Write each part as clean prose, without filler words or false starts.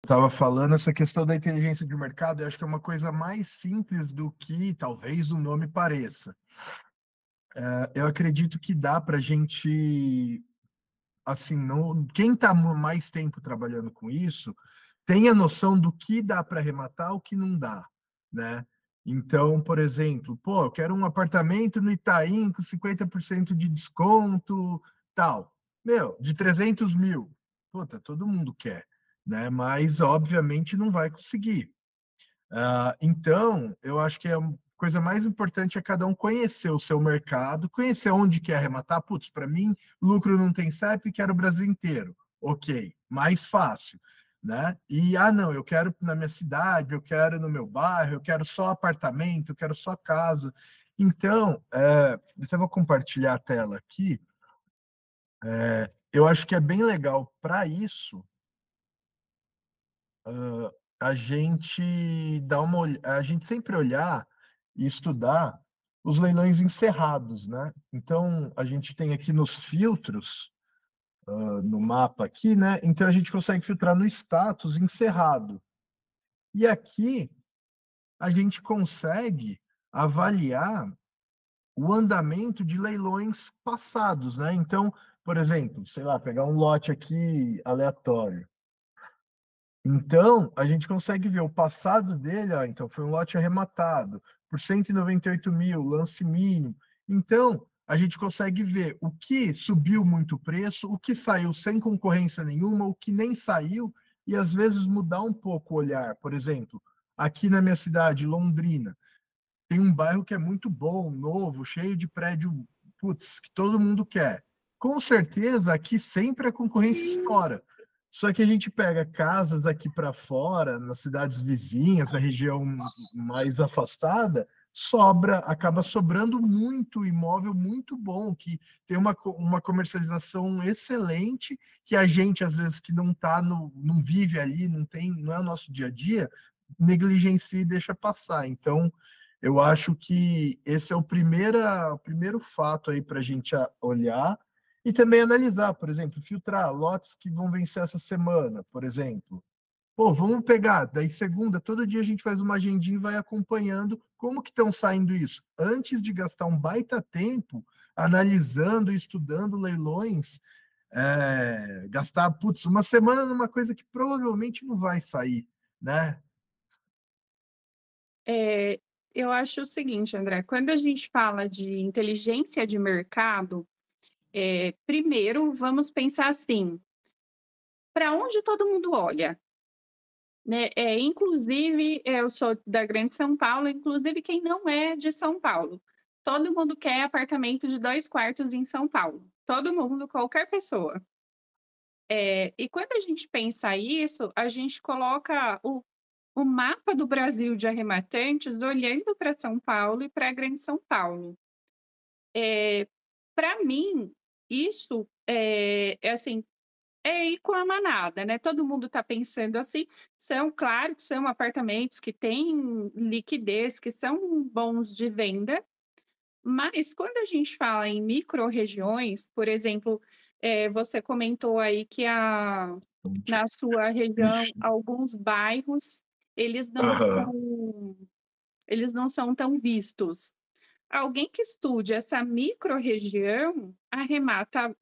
estava falando, essa questão da inteligência de mercado, eu acho que é uma coisa mais simples do que talvez o nome pareça. Eu acredito que dá para a gente, assim, não, quem está mais tempo trabalhando com isso, tem a noção do que dá para arrematar, o que não dá, né? Então, por exemplo, pô, eu quero um apartamento no Itaim com 50% de desconto, tal. Meu, de 300 mil. Puta, todo mundo quer, né? Mas, obviamente, não vai conseguir. Então, eu acho que a coisa mais importante é cada um conhecer o seu mercado, conhecer onde quer arrematar. Putz, para mim, lucro não tem CEP, quero o Brasil inteiro. Ok, mais fácil, né? E, não, eu quero na minha cidade, eu quero no meu bairro, eu quero só apartamento, eu quero só casa. Então, eu até vou compartilhar a tela aqui. Eu acho que é bem legal para isso a gente a gente sempre olhar e estudar os leilões encerrados, né? Então, a gente tem aqui nos filtros, no mapa aqui, né? Então, a gente consegue filtrar no status encerrado. E aqui, a gente consegue avaliar o andamento de leilões passados, né? Então, por exemplo, sei lá, pegar um lote aqui aleatório. Então, a gente consegue ver o passado dele, ó, então foi um lote arrematado por 198 mil, lance mínimo. Então, a gente consegue ver o que subiu muito o preço, o que saiu sem concorrência nenhuma, o que nem saiu, e às vezes mudar um pouco o olhar. Por exemplo, aqui na minha cidade, Londrina, tem um bairro que é muito bom, novo, cheio de prédio, putz, que todo mundo quer. Com certeza, aqui sempre a concorrência estoura. Só que a gente pega casas aqui para fora, nas cidades vizinhas, na região mais afastada, acaba sobrando muito imóvel muito bom, que tem uma comercialização excelente, que a gente, às vezes, que não tá no, não vive ali, não é o nosso dia a dia, negligencia e deixa passar. Então, eu acho que esse é o primeiro fato aí para a gente olhar e também analisar, por exemplo, filtrar lotes que vão vencer essa semana, por exemplo. Pô, vamos pegar, daí segunda, todo dia a gente faz uma agendinha e vai acompanhando como que estão saindo isso. Antes de gastar um baita tempo analisando e estudando leilões, gastar, putz, uma semana numa coisa que provavelmente não vai sair, né? É, eu acho o seguinte, André, quando a gente fala de inteligência de mercado, primeiro vamos pensar assim, para onde todo mundo olha, né? Inclusive, eu sou da Grande São Paulo, inclusive quem não é de São Paulo. Todo mundo quer apartamento de 2 quartos em São Paulo. Todo mundo, qualquer pessoa. E quando a gente pensa isso, a gente coloca o mapa do Brasil de arrematantes olhando para São Paulo e para a Grande São Paulo. Para mim, isso é assim, é ir com a manada, né, todo mundo está pensando assim, são claro que são apartamentos que têm liquidez, que são bons de venda, mas quando a gente fala em microrregiões, por exemplo, você comentou aí que na sua região, alguns bairros, eles não Aham. são eles não são tão vistos. Alguém que estude essa microrregião,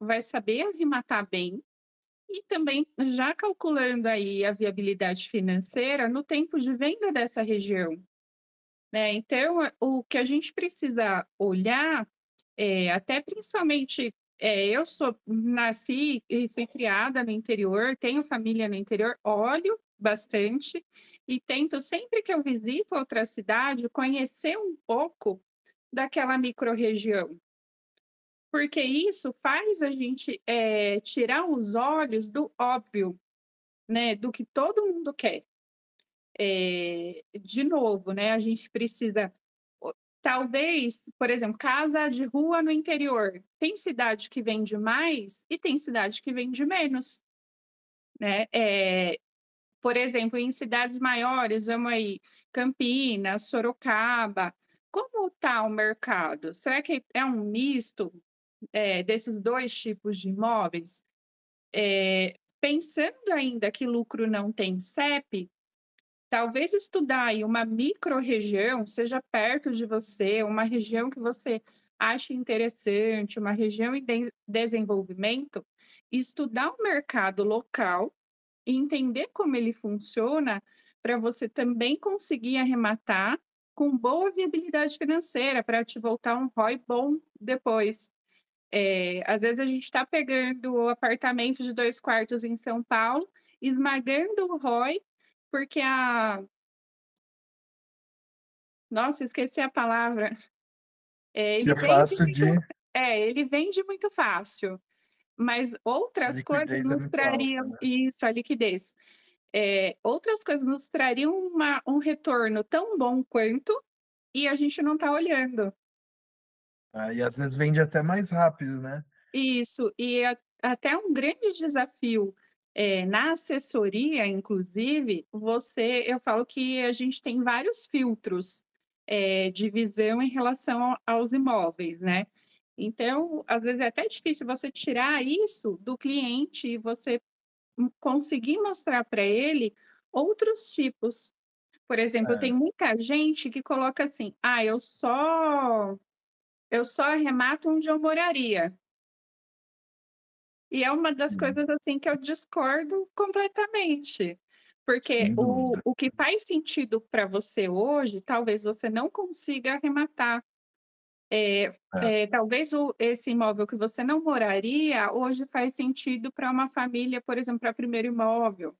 vai saber arrematar bem e também já calculando aí a viabilidade financeira no tempo de venda dessa região, né. Então, o que a gente precisa olhar, até principalmente, eu nasci e fui criada no interior, tenho família no interior, olho bastante e tento sempre que eu visito outra cidade conhecer um pouco daquela microrregião, porque isso faz a gente, tirar os olhos do óbvio, né, do que todo mundo quer. De novo, né, a gente precisa talvez, por exemplo, casa de rua no interior, tem cidade que vende mais e tem cidade que vende menos, né. Por exemplo, em cidades maiores, vamos aí, Campinas, Sorocaba, como está o mercado? Será que é um misto, desses 2 tipos de imóveis? pensando ainda que lucro não tem CEP, talvez estudar aí uma microrregião, seja perto de você, uma região que você ache interessante, uma região em desenvolvimento, estudar o mercado local e entender como ele funciona, para você também conseguir arrematar com boa viabilidade financeira, para te voltar um ROI bom depois. Às vezes a gente está pegando o apartamento de 2 quartos em São Paulo, esmagando o ROI, porque a nossa, esqueci a palavra. Que Ele é vende fácil muito de. ele vende muito fácil, mas A outras coisas liquidez é nos muito alta, trariam né? isso, a liquidez. Outras coisas nos trariam um retorno tão bom quanto, e a gente não está olhando. Aí às vezes vende até mais rápido, né? Isso, e até um grande desafio, na assessoria, inclusive, eu falo que a gente tem vários filtros, de visão em relação aos imóveis, né. Então, às vezes é até difícil você tirar isso do cliente e você, conseguir mostrar para ele outros tipos. Por exemplo, tem É, muita gente que coloca assim: "Ah, eu só arremato onde eu moraria". E é uma das sim, coisas, assim, que eu discordo completamente, porque sem o dúvida. o que faz sentido para você hoje, talvez você não consiga arrematar. É, Talvez esse imóvel que você não moraria, hoje faz sentido para uma família, por exemplo, para primeiro imóvel,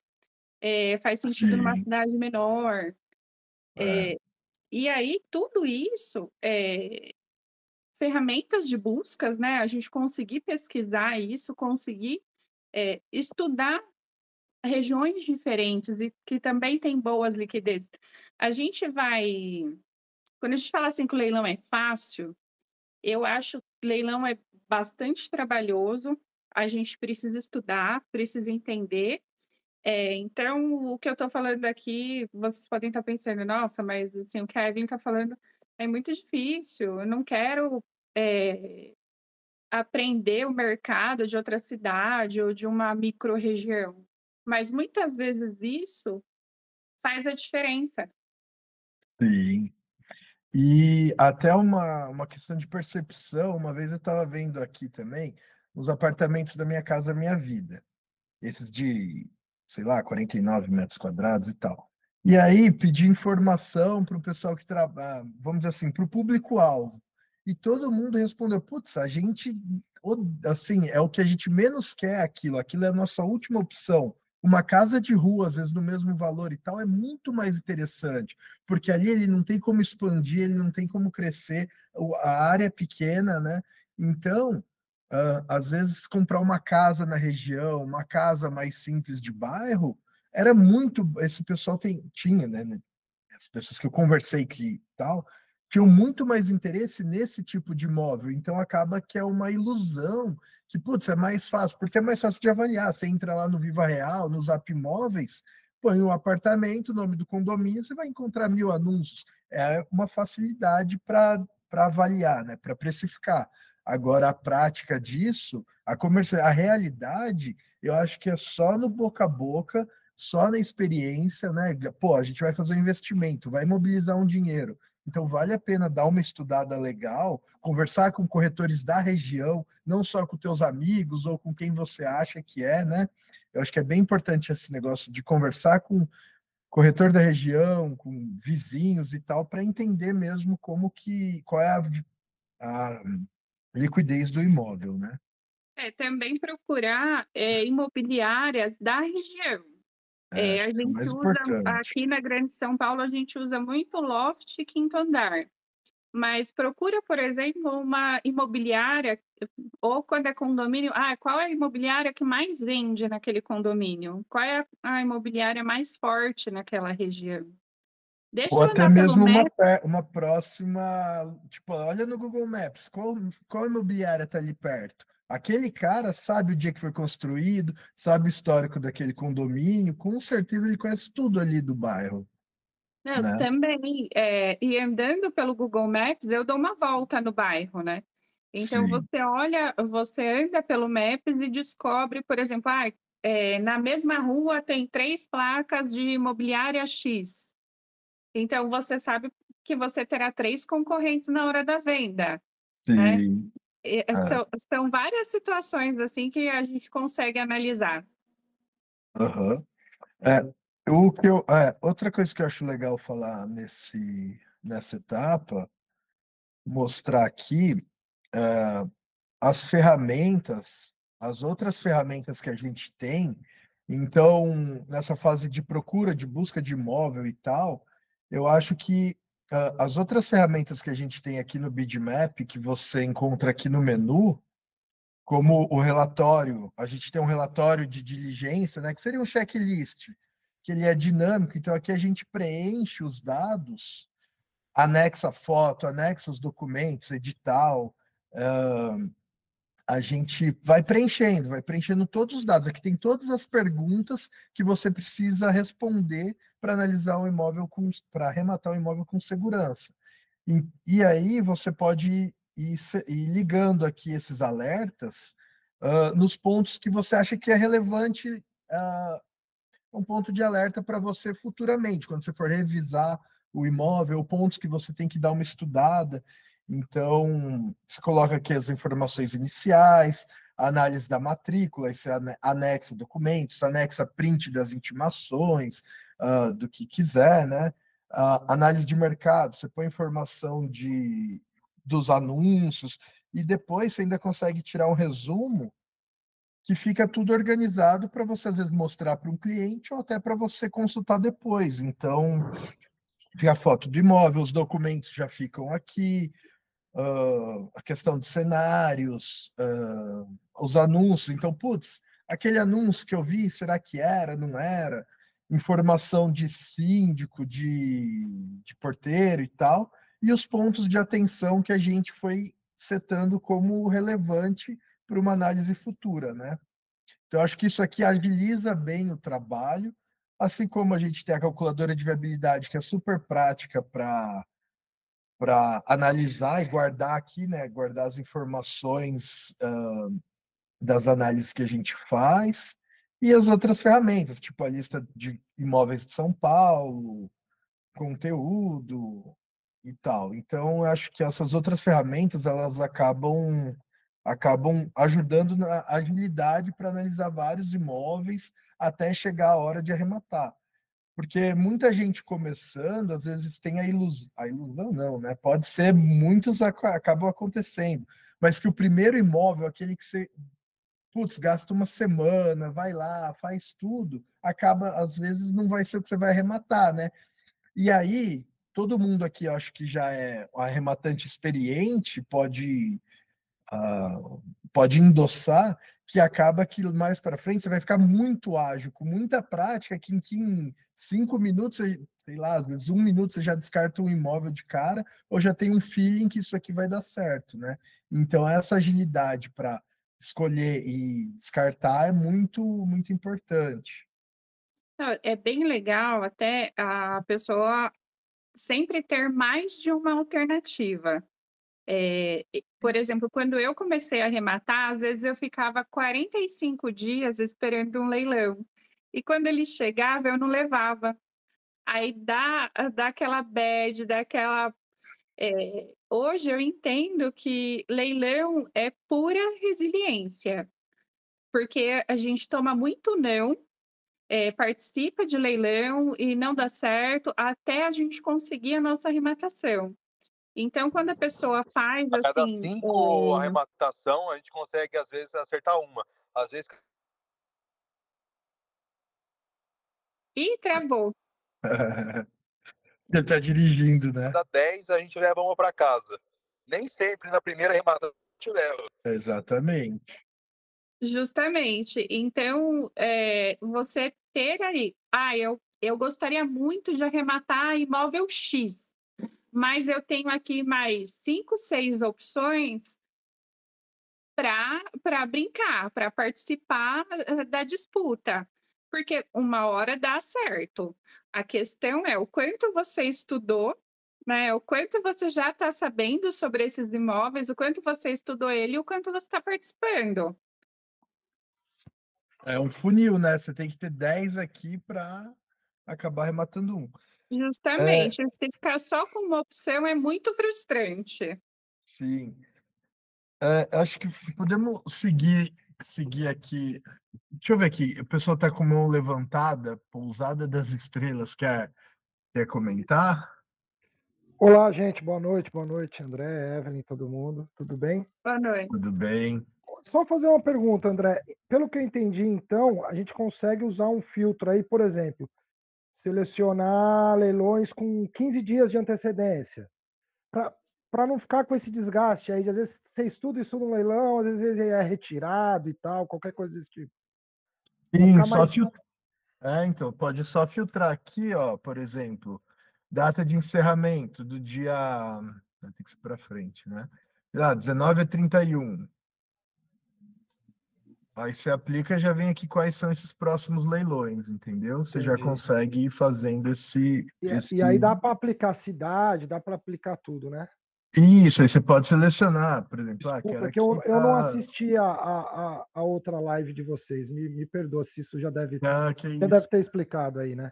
faz sentido numa sim, cidade menor. é, E aí tudo isso, ferramentas de buscas, né, a gente conseguir pesquisar isso, conseguir, estudar regiões diferentes e que também tem boas liquidez. A gente vai Quando a gente fala assim que o leilão é fácil, eu acho que leilão é bastante trabalhoso, a gente precisa estudar, precisa entender. Então o que eu estou falando aqui, vocês podem estar pensando: "Nossa, mas, assim, o que a Evelyn está falando é muito difícil, eu não quero, eh, aprender o mercado de outra cidade ou de uma microrregião". Mas muitas vezes isso faz a diferença. sim. E até uma questão de percepção, uma vez eu estava vendo aqui também os apartamentos da Minha Casa Minha Vida, esses de, sei lá, 49 metros quadrados e tal. E aí pedi informação para o pessoal que trabalha, vamos dizer assim, para o público-alvo. E todo mundo respondeu: putz, a gente, assim, é o que a gente menos quer aquilo é a nossa última opção. Uma casa de rua, às vezes no mesmo valor e tal, é muito mais interessante, porque ali ele não tem como expandir, ele não tem como crescer, a área é pequena, né? Então, às vezes comprar uma casa na região, uma casa mais simples de bairro, era muito. Esse pessoal tinha, né? As pessoas que eu conversei que tal, tinham muito mais interesse nesse tipo de imóvel. Então acaba que é uma ilusão que, putz, é mais fácil, porque é mais fácil de avaliar. Você entra lá no Viva Real, no Zap Imóveis, põe um apartamento, o nome do condomínio, você vai encontrar 1.000 anúncios. É uma facilidade para avaliar, né? Para precificar. Agora, a prática disso, a realidade, eu acho que é só no boca a boca, só na experiência, né? Pô, a gente vai fazer um investimento, vai mobilizar um dinheiro. Então, vale a pena dar uma estudada legal, conversar com corretores da região, não só com teus amigos ou com quem você acha que é, né? Eu acho que é bem importante esse negócio de conversar com corretor da região, com vizinhos e tal, para entender mesmo qual é a liquidez do imóvel, né? Também procurar, imobiliárias da região. É, A acho que é o gente mais usa importante. aqui na Grande São Paulo, a gente usa muito loft e quinto andar, mas procura, por exemplo, uma imobiliária ou quando é condomínio, qual é a imobiliária que mais vende naquele condomínio? Qual é a imobiliária mais forte naquela região? Ou Deixa eu até andar pelo mesmo Maps. uma próxima, tipo, olha no Google Maps, qual imobiliária está ali perto? Aquele cara sabe o dia que foi construído, sabe o histórico daquele condomínio, com certeza ele conhece tudo ali do bairro, Não, né? também, e andando pelo Google Maps, eu dou uma volta no bairro, né. Então Sim, você anda pelo Maps e descobre, por exemplo, na mesma rua tem 3 placas de imobiliária X, então você sabe que você terá 3 concorrentes na hora da venda, né. Sim. É, São várias situações, assim, que a gente consegue analisar. aham. É, o que eu outra coisa que eu acho legal falar nessa etapa, mostrar aqui, as ferramentas, as outras ferramentas que a gente tem. Então, nessa fase de procura, de busca de imóvel e tal, eu acho que, as outras ferramentas que a gente tem aqui no Bitmap, que você encontra aqui no menu, como o relatório, a gente tem um relatório de diligência, né, que seria um checklist, que ele é dinâmico, então aqui a gente preenche os dados, anexa foto, anexa os documentos, edital, a gente vai preenchendo todos os dados. Aqui tem todas as perguntas que você precisa responder para analisar o imóvel para arrematar o imóvel com segurança. E aí você pode ir ligando aqui esses alertas nos pontos que você acha que é relevante, um ponto de alerta para você futuramente, quando você for revisar o imóvel, pontos que você tem que dar uma estudada. Então, você coloca aqui as informações iniciais, a análise da matrícula, aí você anexa documentos, anexa print das intimações, do que quiser, né? Análise de mercado, você põe informação dos anúncios, e depois você ainda consegue tirar um resumo que fica tudo organizado para você, às vezes, mostrar para um cliente ou até para você consultar depois. Então, fica a foto do imóvel, os documentos já ficam aqui, a questão de cenários, os anúncios. Então, putz, aquele anúncio que eu vi, será que era, não era? Informação de síndico, de porteiro e tal, e os pontos de atenção que a gente foi setando como relevante para uma análise futura, né? Então, eu acho que isso aqui agiliza bem o trabalho, assim como a gente tem a calculadora de viabilidade, que é super prática para analisar e guardar aqui, né? Guardar as informações das análises que a gente faz, e as outras ferramentas, tipo a lista de imóveis de São Paulo, conteúdo e tal. Então, eu acho que essas outras ferramentas elas acabam ajudando na agilidade para analisar vários imóveis até chegar a hora de arrematar. Porque muita gente começando, às vezes tem a ilusão não, né? Pode ser, muitos acabam acontecendo, mas que o primeiro imóvel, aquele que você, putz, gasta uma semana, vai lá, faz tudo, acaba, às vezes, não vai ser o que você vai arrematar, né? E aí, todo mundo aqui, eu acho que já é um arrematante experiente, ah, pode endossar, que acaba que mais para frente você vai ficar muito ágil, com muita prática, que em 5 minutos, sei lá, às vezes 1 minuto você já descarta um imóvel de cara, ou já tem um feeling que isso aqui vai dar certo, né? Então, essa agilidade para escolher e descartar é muito, muito importante. Não, é bem legal até a pessoa sempre ter mais de uma alternativa. Por exemplo, quando eu comecei a arrematar, às vezes eu ficava 45 dias esperando um leilão, e quando ele chegava eu não levava. Aí dá aquela bad, dá aquela hoje eu entendo que leilão é pura resiliência, porque a gente toma muito não, participa de leilão e não dá certo, até a gente conseguir a nossa arrematação. Então quando a pessoa faz, A cada assim, 5 arrematação, a gente consegue, às vezes, acertar uma. Às vezes, "Ih, travou". Ele está dirigindo, né? cada 10 a gente leva uma para casa. Nem sempre na primeira arrematação a gente leva. Exatamente. Justamente. Então, você ter aí: "Ah, eu gostaria muito de arrematar imóvel X, mas eu tenho aqui mais 5, 6 opções para brincar, para participar, da disputa", porque uma hora dá certo. A questão é o quanto você estudou, né, o quanto você já está sabendo sobre esses imóveis, o quanto você estudou ele e o quanto você está participando. É um funil, né? Você tem que ter 10 aqui para acabar arrematando um. É, Justamente, se ficar só com uma opção é muito frustrante. sim. Acho que podemos seguir aqui. Deixa eu ver aqui. O pessoal está com a mão levantada, pousada das estrelas. Quer comentar? Olá, gente, boa noite, André, Evelyn, todo mundo, tudo bem? Boa noite. Tudo bem? Só fazer uma pergunta, André. Pelo que eu entendi, então, a gente consegue usar um filtro aí, por exemplo, selecionar leilões com 15 dias de antecedência, para não ficar com esse desgaste aí, de às vezes você estuda um leilão, às vezes ele é retirado e tal, qualquer coisa desse tipo. Para Sim, ficar só mais. filtrar. Então, pode só filtrar aqui, ó, por exemplo, data de encerramento do dia. Tem que ser para frente, né? Sei lá, 19 a 31. Aí você aplica e já vem aqui quais são esses próximos leilões, entendeu? Você já Entendi. consegue ir fazendo E aí dá para aplicar cidade, dá para aplicar tudo, né? Isso, aí você pode selecionar, por exemplo, Desculpa, quero é que eu, aqui eu não para. assisti a outra live de vocês. Me perdoa se isso Ah, que já isso. deve ter explicado aí, né?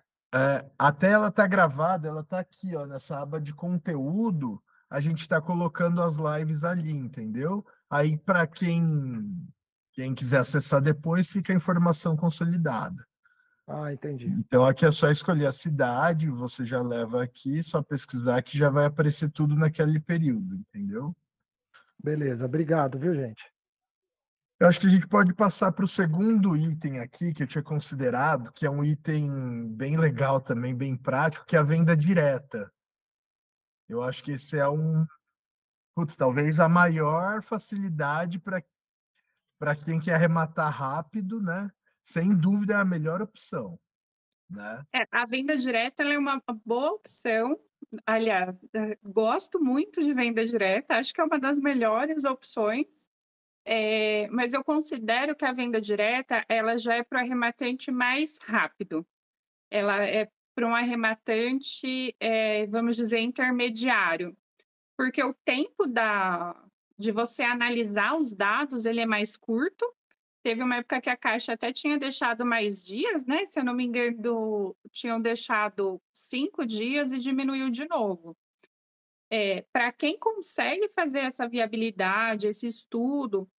A tela está gravada, ela está aqui, ó, nessa aba de conteúdo, a gente está colocando as lives ali, entendeu? Aí, para quem quiser acessar depois, fica a informação consolidada. Ah, entendi. Então, aqui é só escolher a cidade, você já leva aqui, só pesquisar que já vai aparecer tudo naquele período, entendeu? Beleza, obrigado, viu, gente? Eu acho que a gente pode passar para o segundo item aqui, que eu tinha considerado, que é um item bem legal também, bem prático, que é a venda direta. Eu acho que esse é talvez a maior facilidade para quem quer arrematar rápido, né? Sem dúvida é a melhor opção, né? A venda direta ela é uma boa opção. Aliás, gosto muito de venda direta, acho que é uma das melhores opções. Mas eu considero que a venda direta ela já é para o arrematante mais rápido. Ela é para um arrematante, vamos dizer, intermediário, porque o tempo de você analisar os dados ele é mais curto. Teve uma época que a Caixa até tinha deixado mais dias, né? Se eu não me engano, tinham deixado 5 dias e diminuiu de novo. Para quem consegue fazer essa viabilidade, esse estudo,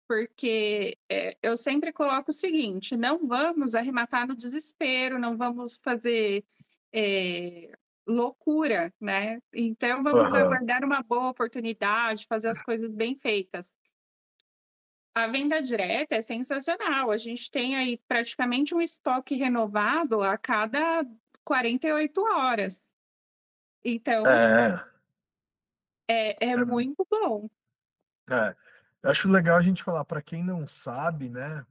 porque eu sempre coloco o seguinte: não vamos arrematar no desespero, não vamos fazer loucura, né? Então, vamos Aham. aguardar uma boa oportunidade, fazer as coisas bem feitas. A venda direta é sensacional. A gente tem aí praticamente um estoque renovado a cada 48 horas. Então, É, é muito bom. é. Eu acho legal a gente falar para quem não sabe, né?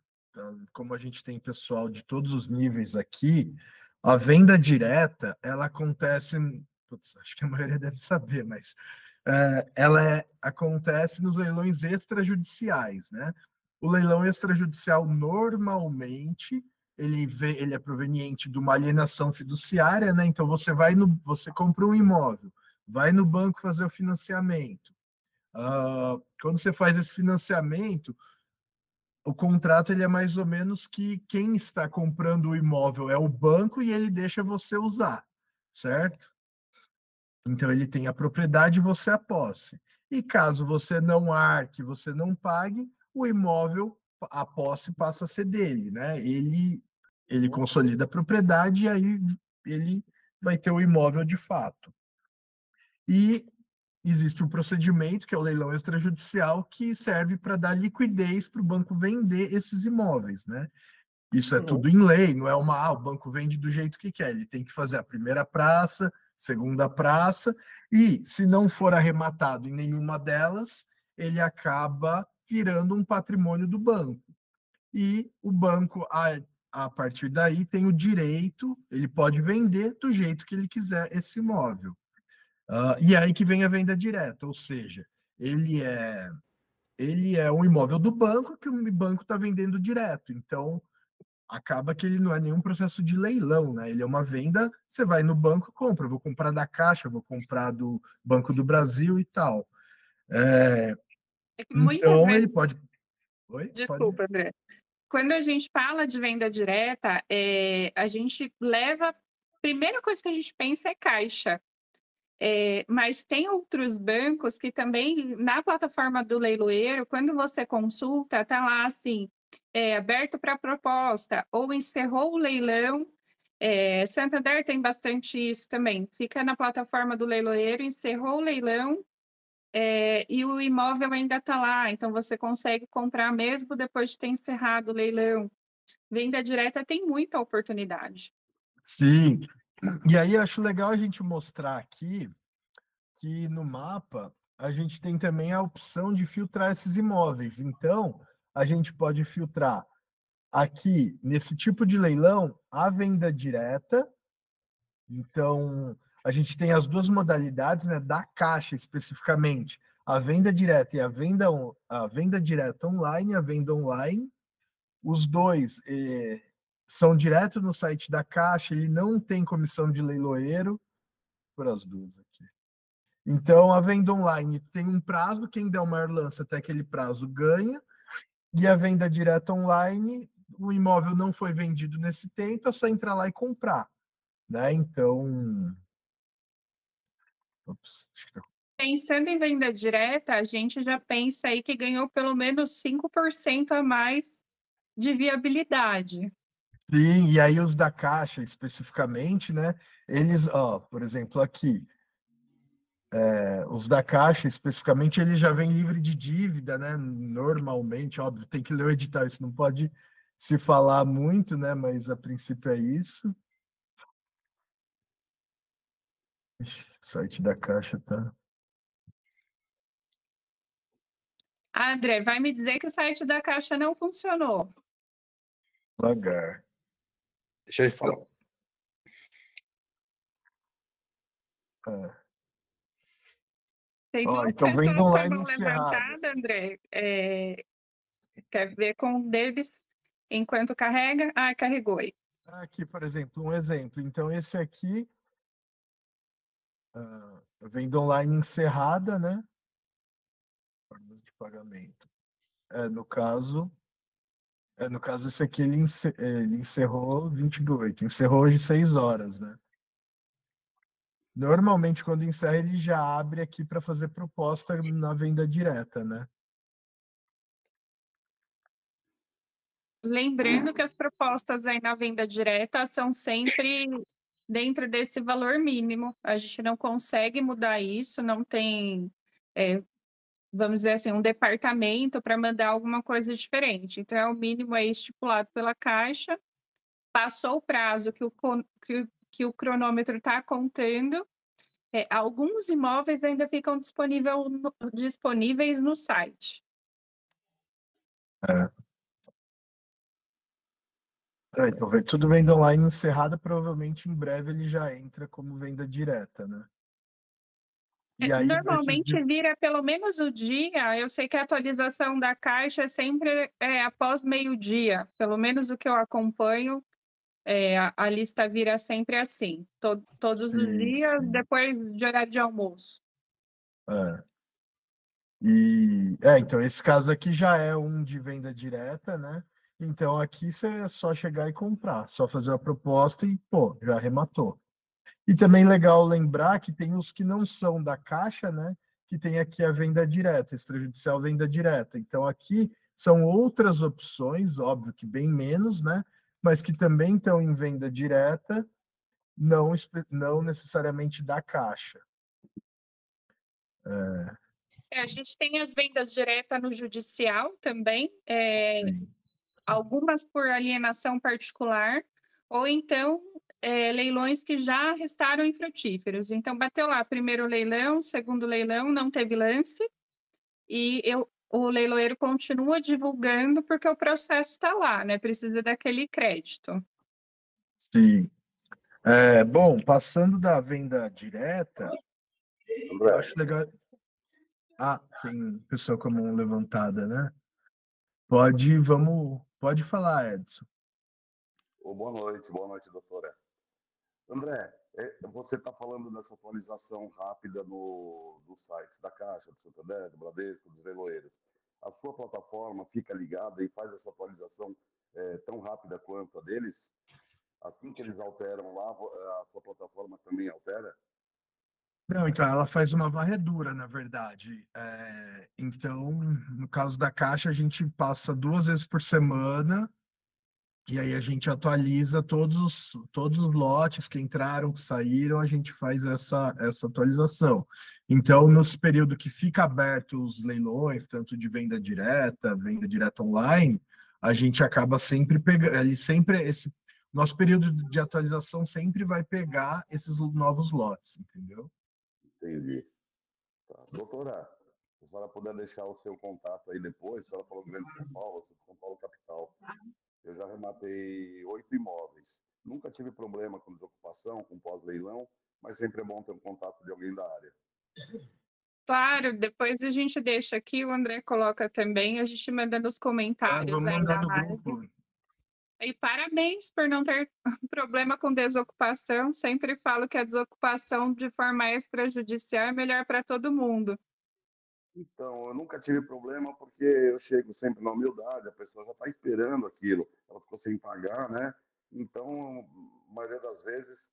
Como a gente tem pessoal de todos os níveis aqui, a venda direta, ela acontece, putz, acho que a maioria deve saber, mas acontece nos leilões extrajudiciais, né? O leilão extrajudicial normalmente ele é proveniente de uma alienação fiduciária, né? Então você compra um imóvel, vai no banco fazer o financiamento. Quando você faz esse financiamento, o contrato ele é mais ou menos que quem está comprando o imóvel é o banco e ele deixa você usar, certo? Então ele tem a propriedade e você a posse. E caso você não arque, você não pague, o imóvel, a posse passa a ser dele, né? Ele consolida a propriedade e aí ele vai ter o imóvel de fato. E existe um procedimento, que é o leilão extrajudicial, que serve para dar liquidez para o banco vender esses imóveis, né? Isso é tudo em lei, não é o banco vende do jeito que quer, ele tem que fazer a primeira praça, segunda praça, e se não for arrematado em nenhuma delas, ele acaba virando um patrimônio do banco. E o banco, a partir daí, tem o direito, ele pode vender do jeito que ele quiser esse imóvel. E aí que vem a venda direta, ou seja, ele é, ele é um imóvel do banco que o banco está vendendo direto. Então, acaba que ele não é nenhum processo de leilão, né? Ele é uma venda, você vai no banco e compra. Eu vou comprar da Caixa, vou comprar do Banco do Brasil e tal. É que muitas Então, ele vezes. pode. Oi? Pode. Desculpa, André. Quando a gente fala de venda direta, a gente leva primeira coisa que a gente pensa é caixa. Mas tem outros bancos que também, na plataforma do leiloeiro, quando você consulta, tá lá assim, aberto para proposta, ou encerrou o leilão. Santander tem bastante isso também. Fica na plataforma do leiloeiro, encerrou o leilão, e o imóvel ainda está lá, então você consegue comprar mesmo depois de ter encerrado o leilão. Venda direta tem muita oportunidade. Sim. E aí eu acho legal a gente mostrar aqui que no mapa a gente tem também a opção de filtrar esses imóveis. Então, a gente pode filtrar aqui, nesse tipo de leilão, a venda direta. Então, a gente tem as duas modalidades, né, da Caixa especificamente, a venda direta e a venda direta online, a venda online. Os dois são direto no site da Caixa, ele não tem comissão de leiloeiro, por as duas aqui. Então, a venda online tem um prazo, quem der o maior lance até aquele prazo ganha, e a venda direta online, o imóvel não foi vendido nesse tempo, é só entrar lá e comprar, né? Então, ops, acho que Pensando em venda direta, a gente já pensa aí que ganhou pelo menos 5% a mais de viabilidade. sim, e aí os da Caixa especificamente, né? Eles, ó, por exemplo, aqui, os da Caixa especificamente, ele já vem livre de dívida, né? Normalmente, óbvio, tem que ler o edital, isso não pode se falar muito, né? Mas a princípio é isso. Ixi, o site da Caixa tá André, vai me dizer que o site da Caixa não funcionou. devagar. Deixa eu falar. É. Tem Ó, duas então venda pessoas com a online mão encerrada. levantada, André. Quer ver com um deles enquanto carrega? Ah, carregou aí. Aqui, por exemplo, um exemplo. Então, esse aqui, venda online encerrada, né? Formas de pagamento. No caso, esse aqui ele encerrou 28, encerrou hoje 6 horas, né? Normalmente, quando encerra, ele já abre aqui para fazer proposta na venda direta, né? Lembrando que as propostas aí na venda direta são sempre dentro desse valor mínimo. A gente não consegue mudar isso, não tem, vamos dizer assim, um departamento para mandar alguma coisa diferente. Então, é o mínimo aí estipulado pela Caixa. Passou o prazo que o cronômetro está contando. Alguns imóveis ainda ficam disponíveis no site. É. Então, tudo venda online encerrada, provavelmente em breve ele já entra como venda direta, né? E aí, Normalmente vira pelo menos o dia. Eu sei que a atualização da Caixa é sempre após meio-dia. Pelo menos o que eu acompanho, a lista vira sempre assim. Todos os Sim, dias, sim. depois de horário de almoço. É. Então, esse caso aqui já é um de venda direta, né? Então, aqui você é só chegar e comprar, só fazer a proposta e, pô, já arrematou. E também legal lembrar que tem os que não são da Caixa, né? Que tem aqui a venda direta, extrajudicial venda direta. Então, aqui são outras opções, óbvio que bem menos, né? Mas que também estão em venda direta, não necessariamente da Caixa. A gente tem as vendas diretas no judicial também, algumas por alienação particular, ou então leilões que já restaram infrutíferos. Então, bateu lá, primeiro leilão, segundo leilão, não teve lance, e o leiloeiro continua divulgando porque o processo está lá, né? Precisa daquele crédito. Sim. Bom, passando da venda direta, eu acho legal. Ah, tem pessoa com a mão levantada, né? Pode falar, Edson. Boa noite, doutora. André, você está falando dessa atualização rápida nos sites da Caixa, do Santander, do Bradesco, dos leiloeiros. A sua plataforma fica ligada e faz essa atualização tão rápida quanto a deles? Assim que eles alteram lá, a sua plataforma também altera? Não, então ela faz uma varredura, na verdade. Então, no caso da Caixa, a gente passa 2 vezes por semana e aí a gente atualiza todos os lotes que entraram, que saíram, a gente faz essa atualização. Então, nos períodos que fica aberto os leilões, tanto de venda direta online, a gente acaba sempre pegando, nosso período de atualização sempre vai pegar esses novos lotes, entendeu? Entendi. Tá. Doutora, se a senhora puder deixar o seu contato aí depois, a senhora falou Grande São Paulo, eu sou de São Paulo capital. Eu já rematei 8 imóveis. Nunca tive problema com desocupação, com pós-leilão, mas sempre é bom ter um contato de alguém da área. Claro, depois a gente deixa aqui, o André coloca também, a gente manda nos comentários Vamos aí mandar da no live. grupo. E parabéns por não ter problema com desocupação. Sempre falo que a desocupação de forma extrajudicial é melhor para todo mundo. Então, eu nunca tive problema porque eu chego sempre na humildade, a pessoa já está esperando aquilo, ela ficou sem pagar, né? Então, a maioria das vezes,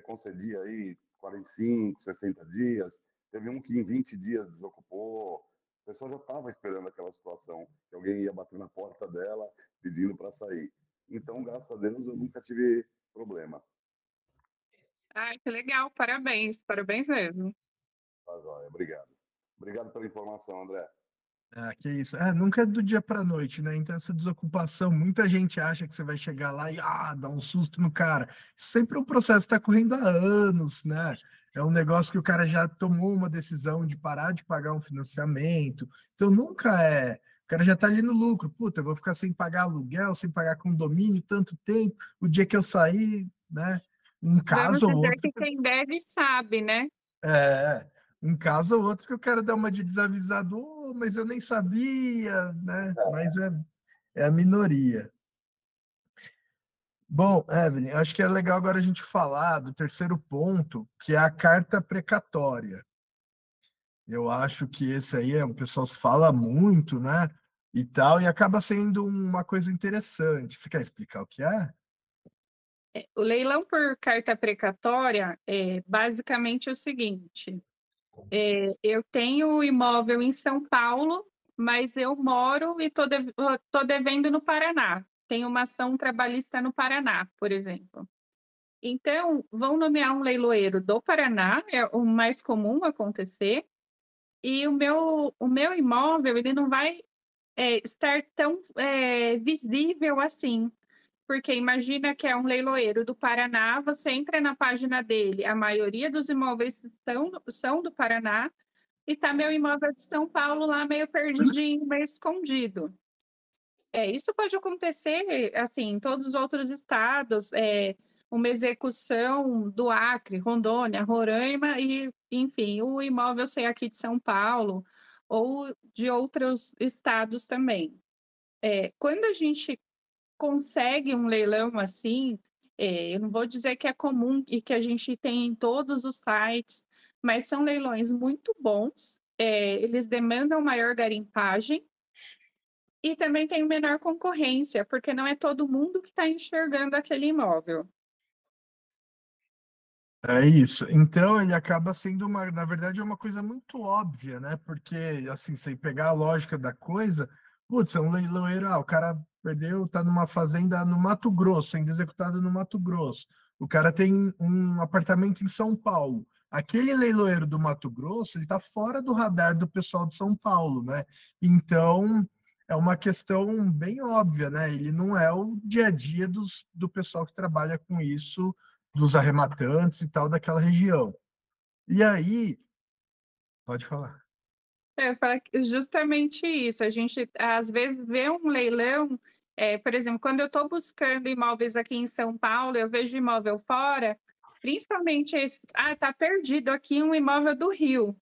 concedia aí 45, 60 dias, teve um que em 20 dias desocupou, a pessoa já estava esperando aquela situação, que alguém ia bater na porta dela pedindo para sair. Então, graças a Deus, eu nunca tive problema. Ai, que legal, parabéns, parabéns mesmo. Tá joia, obrigado. Obrigado pela informação, André. Que isso. Nunca é do dia para noite, né? Então, essa desocupação, muita gente acha que você vai chegar lá e dá um susto no cara. Sempre o processo está correndo há anos, né? É um negócio que o cara já tomou uma decisão de parar de pagar um financiamento. Então, nunca é. O cara já está ali no lucro. Puta, eu vou ficar sem pagar aluguel, sem pagar condomínio tanto tempo. O dia que eu sair, né? Um Vamos caso ou dizer outro. que quem deve sabe, né? Um caso ou outro que eu quero dar uma de desavisado, mas eu nem sabia, né? Mas é a minoria. Bom, Evelyn, acho que é legal agora a gente falar do terceiro ponto, que é a carta precatória. Eu acho que esse aí o pessoal fala muito, né? E tal, e acaba sendo uma coisa interessante. Você quer explicar o que é? O leilão por carta precatória é basicamente o seguinte: eu tenho imóvel em São Paulo, mas eu moro e estou devendo no Paraná. Tenho uma ação trabalhista no Paraná, por exemplo. Então, vão nomear um leiloeiro do Paraná, é o mais comum acontecer, e o meu imóvel ele não vai estar tão visível assim. Porque imagina que é um leiloeiro do Paraná, você entra na página dele, a maioria dos imóveis são do Paraná, e está meu imóvel de São Paulo lá meio perdidinho, meio escondido. Isso pode acontecer assim, em todos os outros estados, uma execução do Acre, Rondônia, Roraima, e, enfim, o imóvel ser aqui de São Paulo ou de outros estados também. Quando a gente consegue um leilão assim, eu não vou dizer que é comum e que a gente tem em todos os sites, mas são leilões muito bons, eles demandam maior garimpagem e também tem menor concorrência, porque não é todo mundo que está enxergando aquele imóvel. É isso. Então ele acaba sendo na verdade, é uma coisa muito óbvia, né? Porque assim, se pegar a lógica da coisa, putz, é um leiloeiro, o cara perdeu, tá numa fazenda no Mato Grosso, sendo executado no Mato Grosso. O cara tem um apartamento em São Paulo. Aquele leiloeiro do Mato Grosso, ele tá fora do radar do pessoal de São Paulo, né? Então, é uma questão bem óbvia, né? Ele não é o dia a dia do pessoal que trabalha com isso, dos arrematantes e tal daquela região. E aí, pode falar. Eu falo justamente isso. A gente, às vezes, vê um leilão, por exemplo, quando eu estou buscando imóveis aqui em São Paulo, eu vejo imóvel fora, principalmente esse, tá perdido aqui um imóvel do Rio.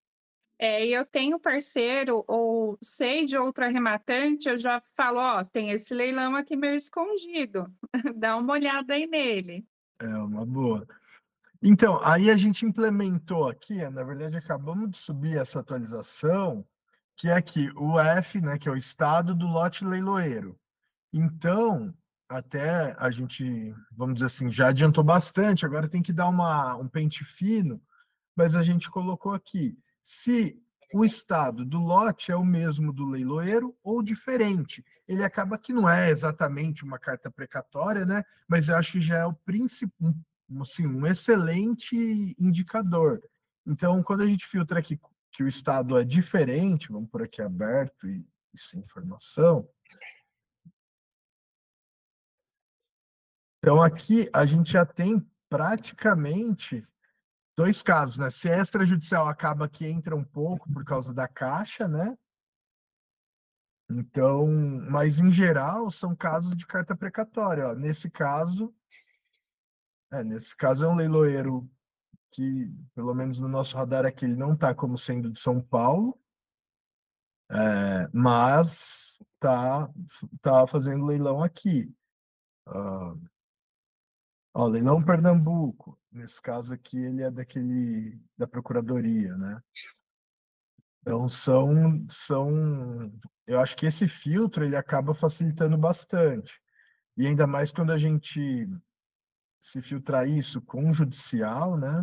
E eu tenho parceiro ou sei de outro arrematante, eu já falo, tem esse leilão aqui meio escondido, dá uma olhada aí nele. É uma boa. Então, aí a gente implementou aqui, na verdade, acabamos de subir essa atualização, que é aqui o F, né, que é o estado do lote leiloeiro. Então, até a gente, vamos dizer assim, já adiantou bastante, agora tem que dar um pente fino, mas a gente colocou aqui, se o estado do lote é o mesmo do leiloeiro ou diferente. Ele acaba que não é exatamente uma carta precatória, né? Mas eu acho que já é o principal, assim, um excelente indicador. Então, quando a gente filtra aqui que o estado é diferente, vamos por aqui aberto e sem informação. Então, aqui a gente já tem praticamente dois casos, né? Se é extrajudicial acaba que entra um pouco por causa da caixa, né? Então, mas em geral são casos de carta precatória. Ó. Nesse caso é um leiloeiro que, pelo menos no nosso radar aqui, ele não está como sendo de São Paulo, mas tá fazendo leilão aqui. Ah, ó, leilão Pernambuco. Nesse caso aqui, ele é da Procuradoria, né? Então, eu acho que esse filtro ele acaba facilitando bastante. E ainda mais quando a gente se filtrar isso com o judicial, né?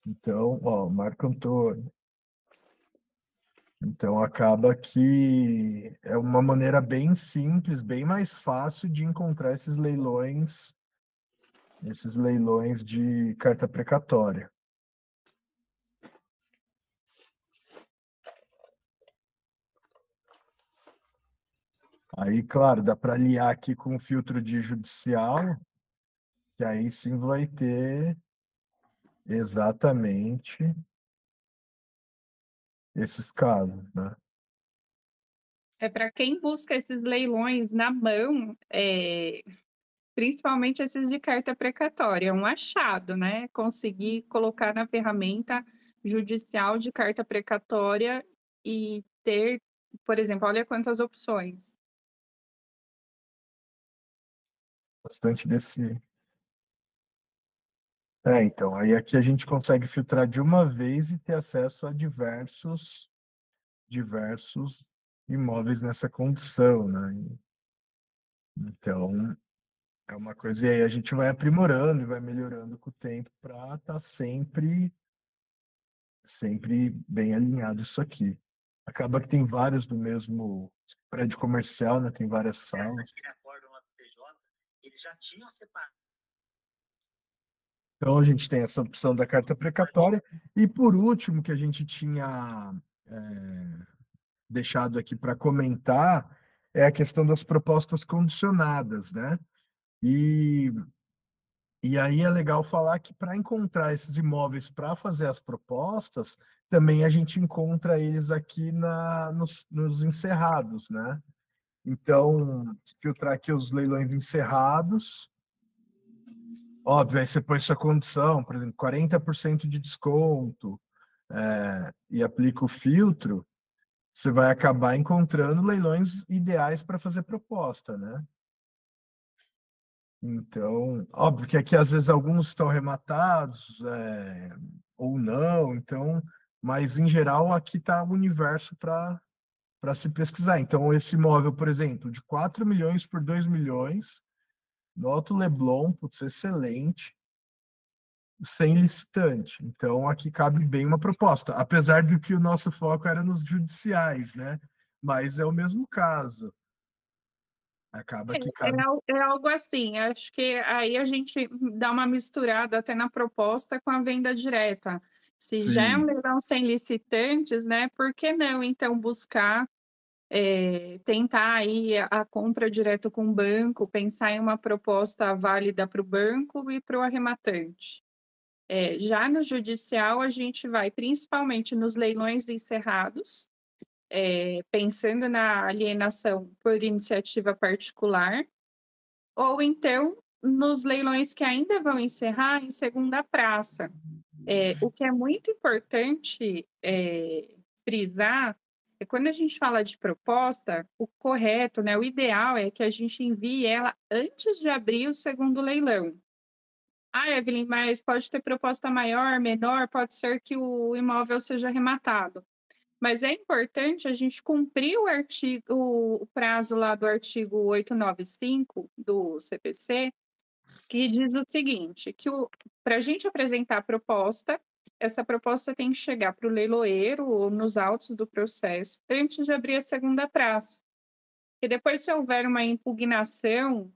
Então, ó, Marco Antônio. Então, acaba que é uma maneira bem simples, bem mais fácil de encontrar esses leilões de carta precatória. Aí, claro, dá para aliar aqui com o filtro de judicial, que aí sim vai ter exatamente esses casos, né? É para quem busca esses leilões na mão, principalmente esses de carta precatória, é um achado, né? Conseguir colocar na ferramenta judicial de carta precatória e ter, por exemplo, olha quantas opções. Bastante desse. Então, aí aqui a gente consegue filtrar de uma vez e ter acesso a diversos imóveis nessa condição, né? Então, é uma coisa, e aí a gente vai aprimorando e vai melhorando com o tempo para estar sempre bem alinhado isso aqui. Acaba que tem vários do mesmo prédio comercial, né? Tem várias salas. Então, a gente tem essa opção da carta precatória. E, por último, que a gente tinha deixado aqui para comentar, é a questão das propostas condicionadas, né? E, e aí é legal falar que para encontrar esses imóveis para fazer as propostas, também a gente encontra eles aqui nos encerrados, né? Então, se filtrar aqui os leilões encerrados, óbvio, aí você põe sua condição, por exemplo, 40% de desconto, e aplica o filtro, você vai acabar encontrando leilões ideais para fazer proposta, né? Então, óbvio que aqui às vezes alguns estão rematados, ou não, então, mas em geral aqui está o universo para se pesquisar. Então, esse imóvel, por exemplo, de 4 milhões por 2 milhões, no Alto Leblon, putz, excelente, sem licitante. Então, aqui cabe bem uma proposta, apesar de que o nosso foco era nos judiciais, né? Mas é o mesmo caso. Acaba que cabe. É algo assim, acho que aí a gente dá uma misturada até na proposta com a venda direta. Se já é um Sim, leilão sem licitantes, né, por que não então buscar, tentar aí a compra direto com o banco, pensar em uma proposta válida para o banco e para o arrematante. Já no judicial, a gente vai principalmente nos leilões encerrados, pensando na alienação por iniciativa particular, ou então nos leilões que ainda vão encerrar em segunda praça. O que é muito importante frisar é quando a gente fala de proposta, o correto, né, o ideal é que a gente envie ela antes de abrir o segundo leilão. Ah, Evelyn, mas pode ter proposta maior, menor, pode ser que o imóvel seja arrematado. Mas é importante a gente cumprir o prazo lá do artigo 895 do CPC, que diz o seguinte, que para a gente apresentar a proposta, essa proposta tem que chegar para o leiloeiro ou nos autos do processo antes de abrir a segunda praça. E depois, se houver uma impugnação,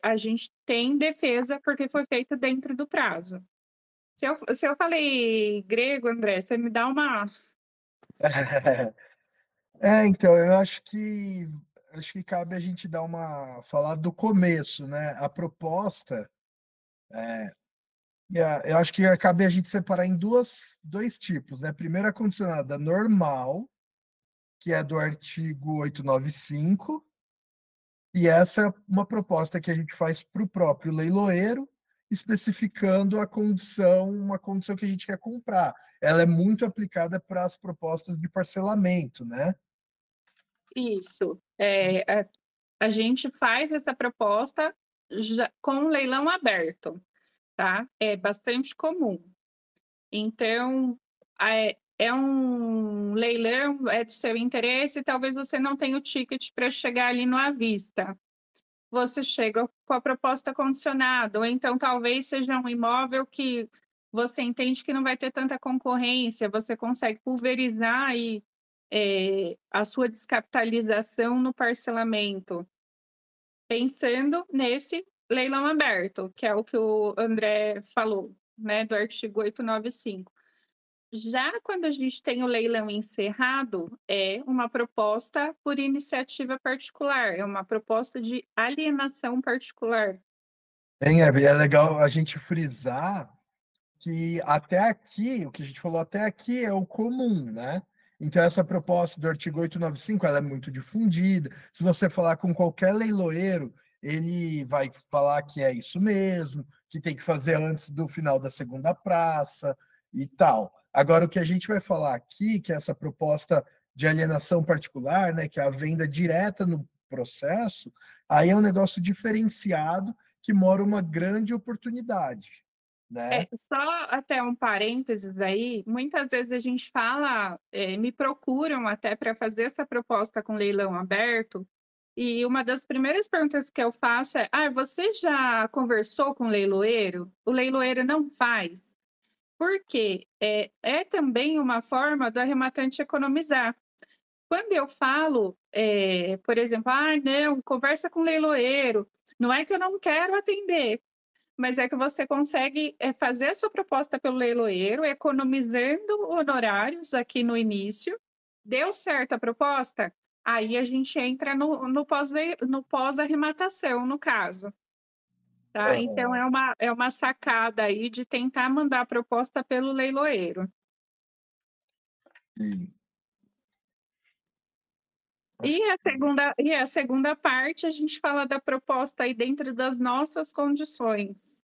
a gente tem defesa porque foi feito dentro do prazo. Se eu falei grego, André, você me dá uma... Então, eu acho que cabe a gente falar do começo, né? A proposta, eu acho que cabe a gente separar em dois tipos, né? Primeiro, a condicionada normal, que é do artigo 895, e essa é uma proposta que a gente faz para o próprio leiloeiro, especificando uma condição que a gente quer comprar. Ela é muito aplicada para as propostas de parcelamento, né? Isso. A gente faz essa proposta com um leilão aberto, tá? É bastante comum. Então, é um leilão, é do seu interesse, talvez você não tenha o ticket para chegar ali no à vista. Você chega com a proposta condicionada, ou então talvez seja um imóvel que você entende que não vai ter tanta concorrência, você consegue pulverizar aí, a sua descapitalização no parcelamento, pensando nesse leilão aberto, que é o que o André falou, né, do artigo 895. Já quando a gente tem o leilão encerrado, é uma proposta por iniciativa particular, é uma proposta de alienação particular. Evelyn, é legal a gente frisar que até aqui, o que a gente falou até aqui é o comum, né? Então, essa proposta do artigo 895, ela é muito difundida. Se você falar com qualquer leiloeiro, ele vai falar que é isso mesmo, que tem que fazer antes do final da segunda praça e tal. Agora, o que a gente vai falar aqui, que é essa proposta de alienação particular, né, que é a venda direta no processo, aí é um negócio diferenciado que mora uma grande oportunidade, né? Só até um parênteses aí, muitas vezes a gente fala, me procuram até para fazer essa proposta com leilão aberto, e uma das primeiras perguntas que eu faço é: você já conversou com o leiloeiro? O leiloeiro não faz. Porque é também uma forma do arrematante economizar. Quando eu falo, por exemplo, não, conversa com o leiloeiro, não é que eu não quero atender, mas é que você consegue fazer a sua proposta pelo leiloeiro, economizando honorários aqui no início. Deu certo a proposta? Aí a gente entra no pós-arrematação, no caso. Tá? Então, é uma sacada aí de tentar mandar a proposta pelo leiloeiro. Sim. E a segunda parte, a gente fala da proposta aí dentro das nossas condições.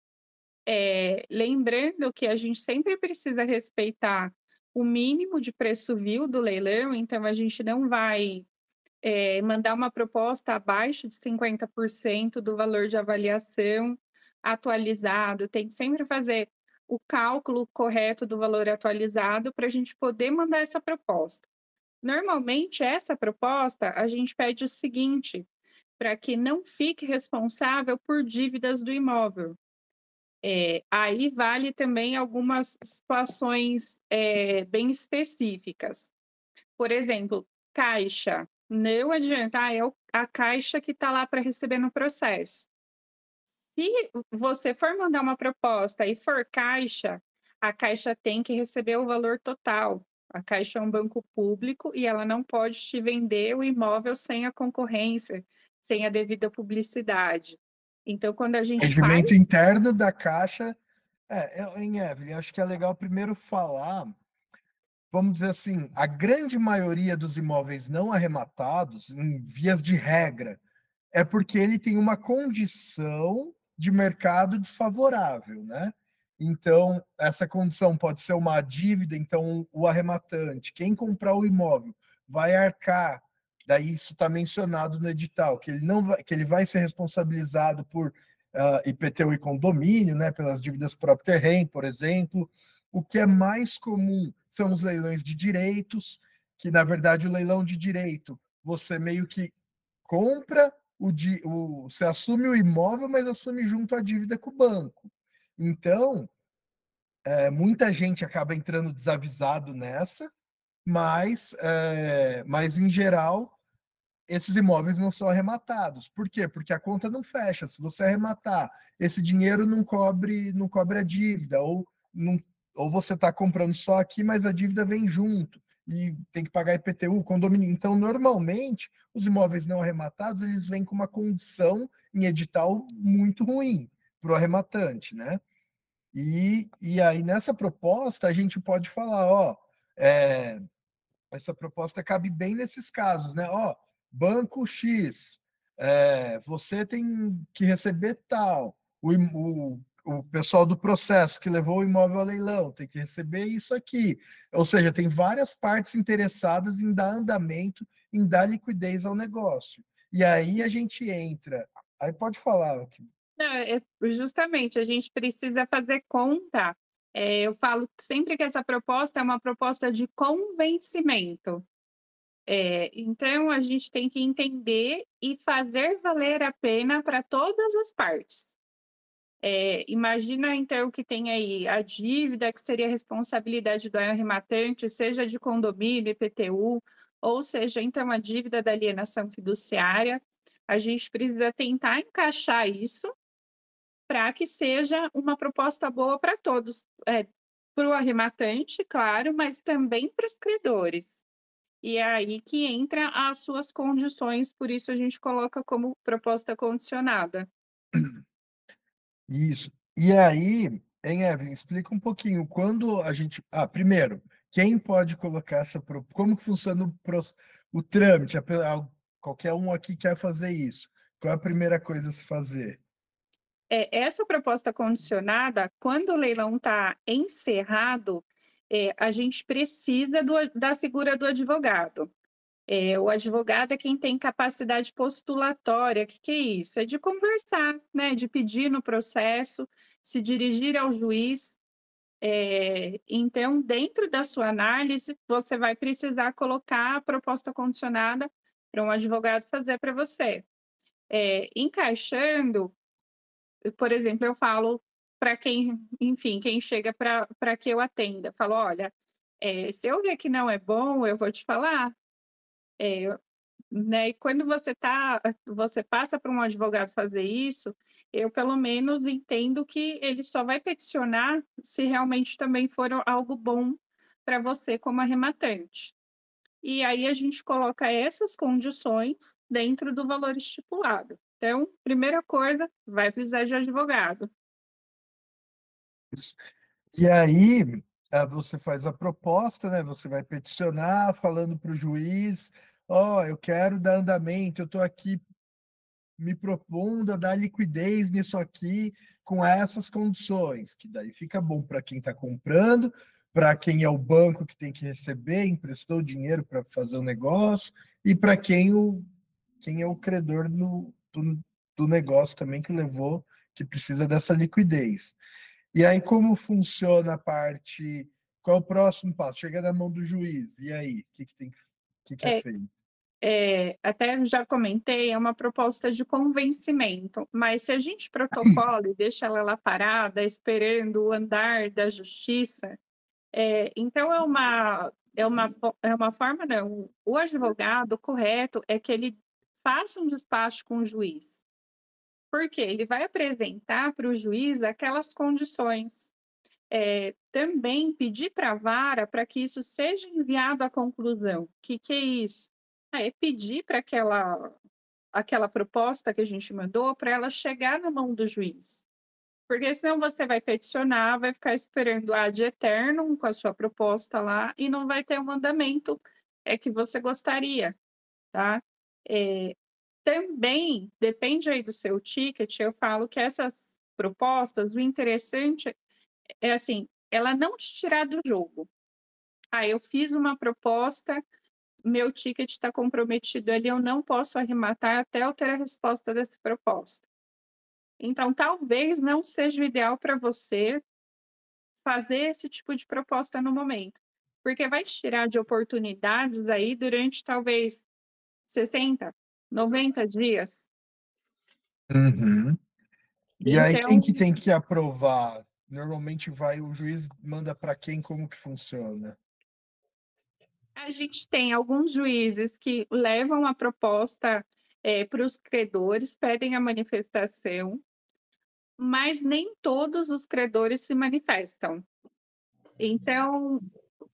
Lembrando que a gente sempre precisa respeitar o mínimo de preço vil do leilão, então a gente não vai mandar uma proposta abaixo de 50% do valor de avaliação atualizado, tem que sempre fazer o cálculo correto do valor atualizado para a gente poder mandar essa proposta. Normalmente, essa proposta, a gente pede o seguinte, para que não fique responsável por dívidas do imóvel. Aí vale também algumas situações bem específicas. Por exemplo, caixa. Não adianta, é a caixa que está lá para receber no processo. Se você for mandar uma proposta e for caixa, a caixa tem que receber o valor total. A caixa é um banco público e ela não pode te vender o imóvel sem a concorrência, sem a devida publicidade. Então, quando a gente faz... Regimento interno da Caixa. Em Evelyn, acho que é legal primeiro falar, vamos dizer assim, a grande maioria dos imóveis não arrematados, em vias de regra, é porque ele tem uma condição de mercado desfavorável, né? Então, essa condição pode ser uma dívida, então o arrematante, quem comprar o imóvel, vai arcar, daí isso está mencionado no edital, que ele não vai, que ele vai ser responsabilizado por IPTU e condomínio, né, pelas dívidas próprio terreno, por exemplo. O que é mais comum são os leilões de direitos, que na verdade o leilão de direito, você meio que compra você assume o imóvel, mas assume junto a dívida com o banco. Então, muita gente acaba entrando desavisado nessa, mas em geral esses imóveis não são arrematados. Por quê? Porque a conta não fecha. Se você arrematar, esse dinheiro não cobre a dívida, não, ou você está comprando só aqui, mas a dívida vem junto e tem que pagar IPTU, condomínio. Então, normalmente, os imóveis não arrematados, eles vêm com uma condição em edital muito ruim para o arrematante, né? E aí, nessa proposta, a gente pode falar, ó, essa proposta cabe bem nesses casos, né? Ó, banco X, você tem que receber tal, o pessoal do processo que levou o imóvel a leilão tem que receber isso aqui. Ou seja, tem várias partes interessadas em dar andamento, em dar liquidez ao negócio. E aí a gente entra. Aí pode falar aqui. Não, justamente, a gente precisa fazer conta. Eu falo sempre que essa proposta é uma proposta de convencimento. Então, a gente tem que entender e fazer valer a pena para todas as partes. Imagina, então, que tem aí a dívida, que seria responsabilidade do arrematante, seja de condomínio, IPTU, ou seja, então, a dívida da alienação fiduciária. A gente precisa tentar encaixar isso para que seja uma proposta boa para todos, para o arrematante, claro, mas também para os credores. E é aí que entra as suas condições, por isso a gente coloca como proposta condicionada. Isso. E aí, hein, Evelyn, explica um pouquinho quando a gente. Primeiro, quem pode colocar como que funciona o trâmite? Qualquer um aqui quer fazer isso. Qual é a primeira coisa a se fazer? Essa proposta condicionada, quando o leilão está encerrado, a gente precisa da figura do advogado. O advogado é quem tem capacidade postulatória. O que é isso? É de conversar, né? De pedir no processo, se dirigir ao juiz. Então, dentro da sua análise, você vai precisar colocar a proposta condicionada para um advogado fazer para você. Encaixando, por exemplo, eu falo para quem, enfim, quem chega para que eu atenda, falo, olha, se eu ver que não é bom, eu vou te falar. Né, e quando você passa para um advogado fazer isso, eu pelo menos entendo que ele só vai peticionar se realmente também for algo bom para você como arrematante. E aí a gente coloca essas condições dentro do valor estipulado. Então, primeira coisa, vai precisar de advogado. E aí, você faz a proposta, né? Você vai peticionar, falando para o juiz: ó, eu quero dar andamento, eu estou aqui me propondo a dar liquidez nisso aqui com essas condições, que daí fica bom para quem está comprando, para quem é o banco que tem que receber, emprestou dinheiro para fazer o negócio, e para quem é o credor do negócio também que levou, que precisa dessa liquidez. E aí, como funciona a parte? Qual é o próximo passo? Chega na mão do juiz, e aí? O que é É, feito? Até já comentei, é uma proposta de convencimento, mas se a gente protocola e deixa ela lá parada, esperando o andar da justiça, então é uma forma, não. O advogado correto é que ele faça um despacho com o juiz, porque ele vai apresentar para o juiz aquelas condições. Também pedir para a vara para que isso seja enviado à conclusão. O que é isso? É pedir para aquela proposta que a gente mandou para ela chegar na mão do juiz. Porque senão você vai peticionar, vai ficar esperando ad eternum com a sua proposta lá e não vai ter um andamento que você gostaria, tá? Eh, Também depende aí do seu ticket, eu falo que essas propostas, o interessante é assim, ela não te tirar do jogo. Eu fiz uma proposta, meu ticket está comprometido ali, eu não posso arrematar até eu ter a resposta dessa proposta. Então, talvez não seja o ideal para você fazer esse tipo de proposta no momento. porque vai te tirar de oportunidades aí durante talvez 60, 90 dias. Uhum. E aí quem que Então, tem que aprovar? Normalmente o juiz manda para quem, como que funciona? a gente tem alguns juízes que levam a proposta, para os credores, pedem a manifestação, mas nem todos os credores se manifestam. Então,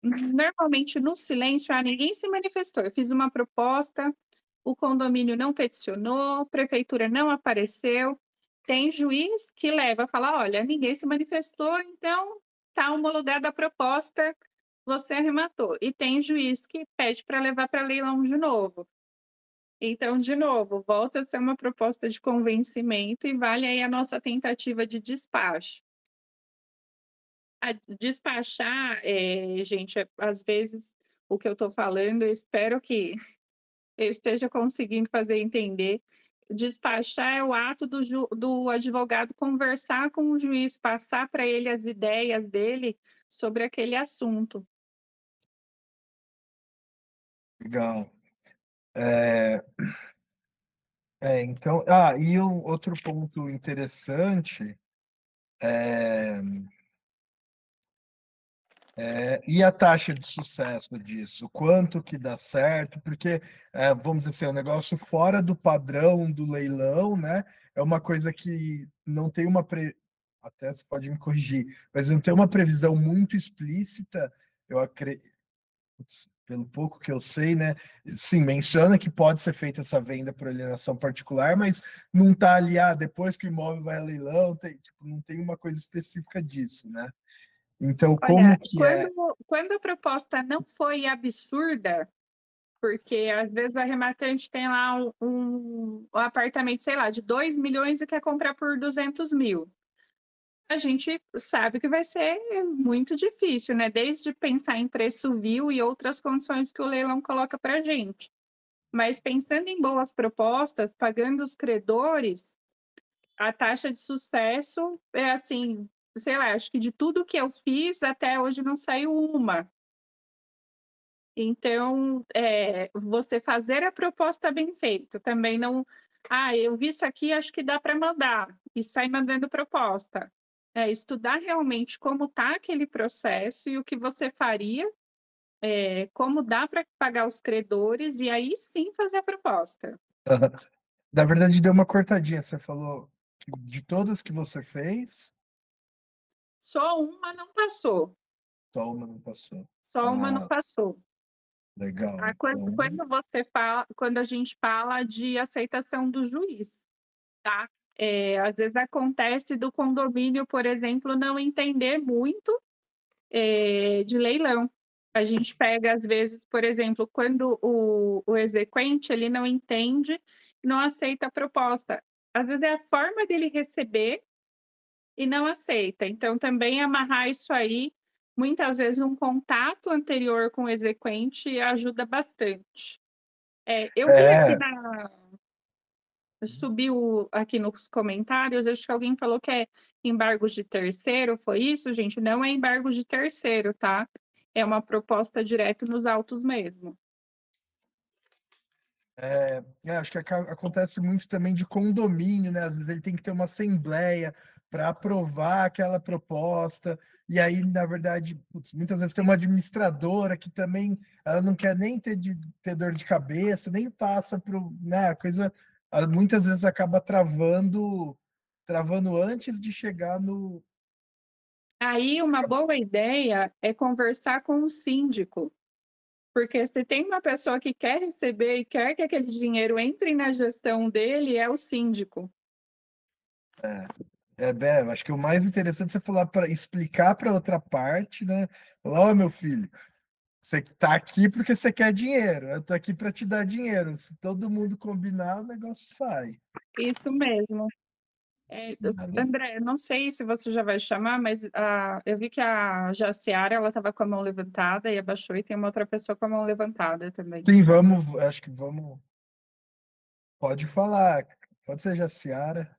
normalmente no silêncio, ninguém se manifestou. Eu fiz uma proposta, o condomínio não peticionou, a prefeitura não apareceu. Tem juiz que leva, fala: olha, ninguém se manifestou, então está homologada a proposta, você arrematou. E tem juiz que pede para levar para leilão de novo. Então, de novo, volta a ser uma proposta de convencimento e vale aí a nossa tentativa de despacho. A despachar, gente, às vezes o que eu estou falando, eu espero que eu esteja conseguindo fazer entender. Despachar é o ato do advogado conversar com o juiz, passar para ele as ideias dele sobre aquele assunto. Legal. Então, e um outro ponto interessante e a taxa de sucesso disso? Quanto que dá certo? Porque, vamos dizer assim, é um negócio fora do padrão do leilão, né? É uma coisa que não tem até você pode me corrigir, mas não tem uma previsão muito explícita, eu acredito, pelo pouco que eu sei, né? Sim, menciona que pode ser feita essa venda por alienação particular, mas não está ali, depois que o imóvel vai a leilão, não tem uma coisa específica disso, né? Então, como Olha, que é? quando a proposta não foi absurda, porque às vezes o arrematante tem lá um apartamento, sei lá, de 2 milhões e quer comprar por 200 mil. A gente sabe que vai ser muito difícil, né? Desde pensar em preço vil e outras condições que o leilão coloca para a gente. Mas pensando em boas propostas, pagando os credores, a taxa de sucesso é assim, sei lá, acho que de tudo que eu fiz até hoje não saiu uma. Então, você fazer a proposta bem feita, também não: "Ah, eu vi isso aqui, acho que dá para mandar", e sai mandando proposta. É estudar realmente como está aquele processo e o que você faria, como dá para pagar os credores, e aí sim fazer a proposta. Na verdade, deu uma cortadinha. Você falou que de todas que você fez, Só uma não passou, só uma não passou. só uma não Ah, passou. legal. Ah, Então, quando a gente fala de aceitação do juiz, tá? Às vezes acontece do condomínio, por exemplo, não entender muito, de leilão. A gente pega, às vezes, por exemplo, quando o exequente, ele não entende, não aceita a proposta. Às vezes é a forma dele receber e não aceita. Então também amarrar isso aí, muitas vezes um contato anterior com o exequente ajuda bastante. Eu vi aqui é, na subiu aqui nos comentários, acho que alguém falou que é embargo de terceiro, foi isso, gente? Não é embargo de terceiro, tá? É uma proposta direto nos autos mesmo. acho que acontece muito também de condomínio, né? Às vezes ele tem que ter uma assembleia para aprovar aquela proposta, e aí, na verdade, putz, muitas vezes tem uma administradora que também ela não quer nem ter dor de cabeça, nem passa para né, a coisa muitas vezes acaba travando antes de chegar no. Aí uma boa ideia é conversar com o síndico, porque se tem uma pessoa que quer receber e quer que aquele dinheiro entre na gestão dele, é o síndico. Acho que o mais interessante é você falar para explicar para outra parte, né? Falar, ó, meu filho, você tá aqui porque você quer dinheiro, eu tô aqui para te dar dinheiro. Se todo mundo combinar, o negócio sai. Isso mesmo. André, eu não sei se você já vai chamar, mas eu vi que a Jaciara ela estava com a mão levantada e abaixou, e tem uma outra pessoa com a mão levantada também. Sim, acho que vamos. Pode falar, pode ser Jaciara.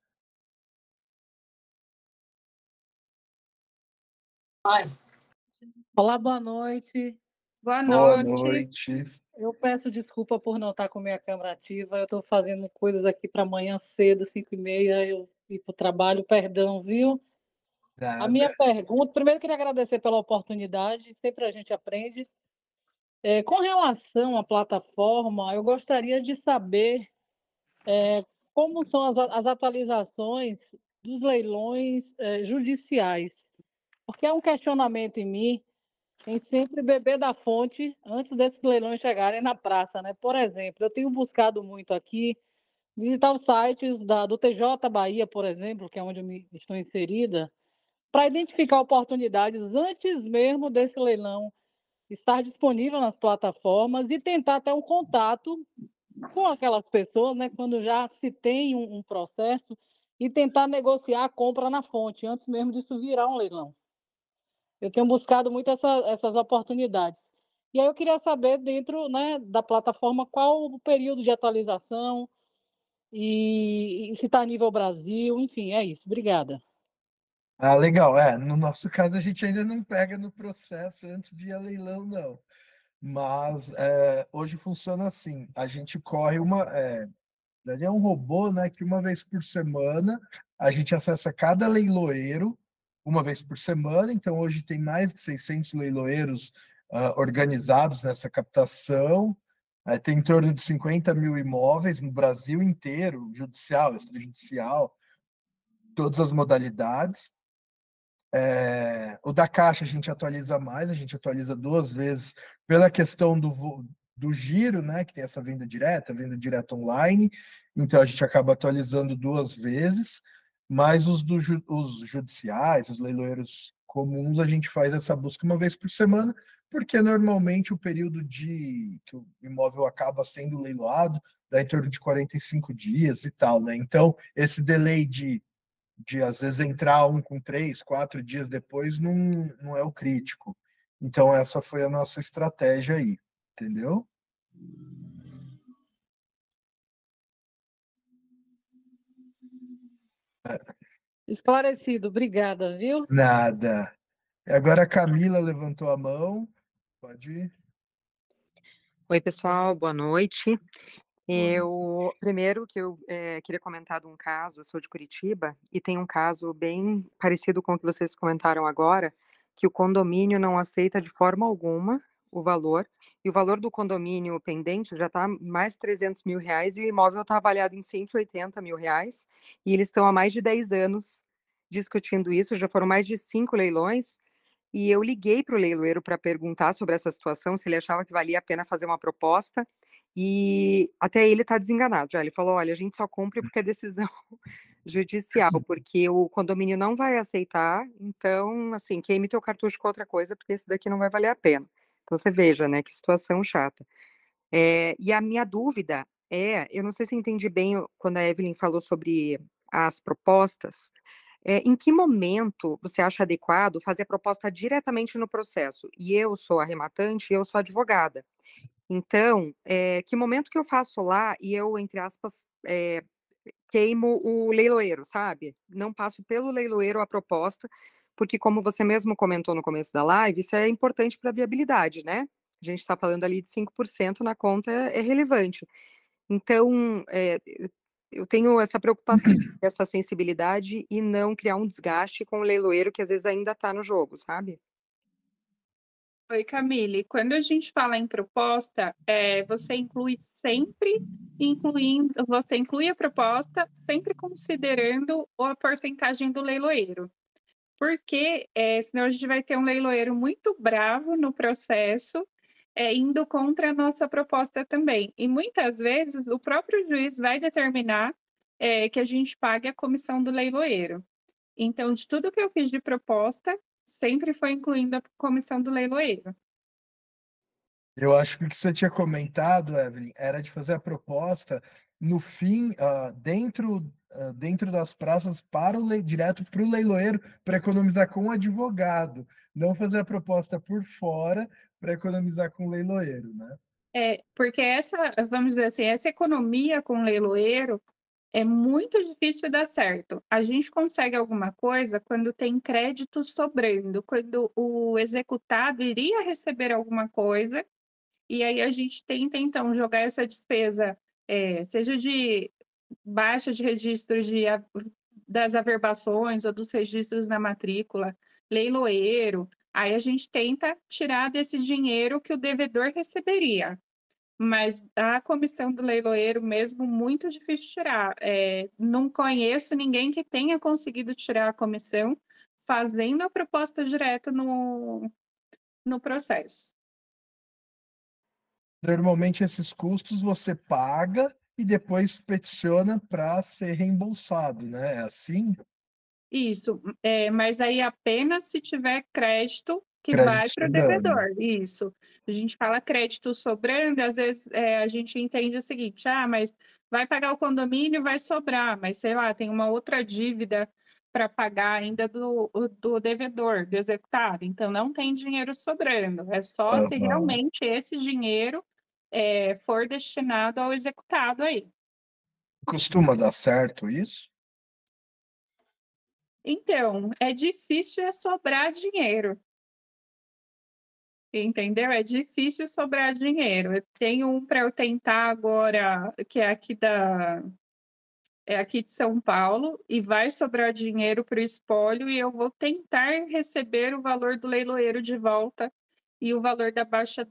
Olá, boa noite. Boa Boa noite. noite. Eu peço desculpa por não estar com minha câmera ativa. Eu estou fazendo coisas aqui para amanhã cedo, 5h30, eu ir para o trabalho. Perdão, viu? A minha Nada. pergunta, primeiro eu queria agradecer pela oportunidade, sempre a gente aprende. Com relação à plataforma, eu gostaria de saber como são as atualizações dos leilões judiciais, porque é um questionamento em mim em sempre beber da fonte antes desses leilões chegarem na praça, né? Por exemplo, eu tenho buscado muito aqui visitar os sites do TJ Bahia, por exemplo, que é onde estou inserida, para identificar oportunidades antes mesmo desse leilão estar disponível nas plataformas e tentar ter um contato com aquelas pessoas, né, quando já se tem um processo, e tentar negociar a compra na fonte, antes mesmo disso virar um leilão. Eu tenho buscado muito essas oportunidades. E aí eu queria saber, dentro, né, da plataforma, qual o período de atualização e se está a nível Brasil, enfim, é isso. Obrigada. Ah, legal. No nosso caso, a gente ainda não pega no processo antes de ir a leilão, não. Mas hoje funciona assim: a gente corre ele é um robô, né, que uma vez por semana a gente acessa cada leiloeiro, uma vez por semana. Então, hoje tem mais de 600 leiloeiros organizados nessa captação. Tem em torno de 50 mil imóveis no Brasil inteiro, judicial, extrajudicial, todas as modalidades. O da Caixa a gente atualiza mais, a gente atualiza 2 vezes pela questão do giro, né? Que tem essa venda direta online, então a gente acaba atualizando 2 vezes, mas os judiciais, os leiloeiros comuns, a gente faz essa busca uma vez por semana, porque normalmente o período que o imóvel acaba sendo leiloado dá em torno de 45 dias e tal, né? Então, esse delay de às vezes entrar um com 3, 4 dias depois não é o crítico. Então, essa foi a nossa estratégia aí, entendeu? Esclarecido, obrigada, viu? Nada. Agora a Camila levantou a mão. Pode ir. Oi, pessoal, boa noite. Boa noite. Eu, primeiro que eu queria comentar de um caso, eu sou de Curitiba, e tem um caso bem parecido com o que vocês comentaram agora, que o condomínio não aceita de forma alguma o valor, e o valor do condomínio pendente já está mais de 300 mil reais, e o imóvel está avaliado em 180 mil reais, e eles estão há mais de 10 anos discutindo isso, já foram mais de 5 leilões, e eu liguei para o leiloeiro para perguntar sobre essa situação, se ele achava que valia a pena fazer uma proposta, e até ele está desenganado já. Ele falou: olha, a gente só cumpre porque é decisão judicial, porque o condomínio não vai aceitar, então, assim, queime teu cartucho com outra coisa, porque esse daqui não vai valer a pena. Então, você veja, né, que situação chata. E a minha dúvida eu não sei se eu entendi bem quando a Evelyn falou sobre as propostas, em que momento você acha adequado fazer a proposta diretamente no processo? E eu sou arrematante e eu sou advogada. Então, que momento que eu faço lá e eu, entre aspas, queimo o leiloeiro, sabe? Não passo pelo leiloeiro a proposta, porque como você mesmo comentou no começo da live, isso é importante para a viabilidade, né? A gente está falando ali de 5% na conta, é relevante. Então, eu tenho essa preocupação, essa sensibilidade e não criar um desgaste com o leiloeiro que às vezes ainda está no jogo, sabe? Oi, Camille. Quando a gente fala em proposta, você você inclui a proposta sempre considerando a porcentagem do leiloeiro. Porque senão a gente vai ter um leiloeiro muito bravo no processo, indo contra a nossa proposta também. E muitas vezes o próprio juiz vai determinar que a gente pague a comissão do leiloeiro. Então, de tudo que eu fiz de proposta, sempre foi incluindo a comissão do leiloeiro. Eu acho que o que você tinha comentado, Evelyn, era de fazer a proposta no fim, dentro das praças, direto para o leiloeiro, para economizar com o advogado, não fazer a proposta por fora para economizar com o leiloeiro, né? Porque vamos dizer assim, essa economia com o leiloeiro É muito difícil dar certo. A gente consegue alguma coisa quando tem crédito sobrando, quando o executado iria receber alguma coisa, e aí a gente tenta, então, jogar essa despesa, seja de baixa de registro das averbações ou dos registros na matrícula, leiloeiro, aí a gente tenta tirar desse dinheiro que o devedor receberia. Mas a comissão do leiloeiro mesmo, muito difícil tirar. Não conheço ninguém que tenha conseguido tirar a comissão fazendo a proposta direta no processo. Normalmente esses custos você paga e depois peticiona para ser reembolsado, né? É assim? Isso, mas aí apenas se tiver crédito que vai Crédito para o sobrando. devedor, isso. A gente fala crédito sobrando, às vezes, a gente entende o seguinte: "Ah, mas vai pagar o condomínio, vai sobrar", mas sei lá, tem uma outra dívida para pagar ainda do devedor, do executado, então não tem dinheiro sobrando, é só se Aham. realmente esse dinheiro, for destinado ao executado aí. Costuma dar certo isso? Então, é difícil sobrar dinheiro. Entendeu? É difícil sobrar dinheiro. Eu tenho um para eu tentar agora, que é aqui de São Paulo, e vai sobrar dinheiro para o espólio, e eu vou tentar receber o valor do leiloeiro de volta e o valor da baixa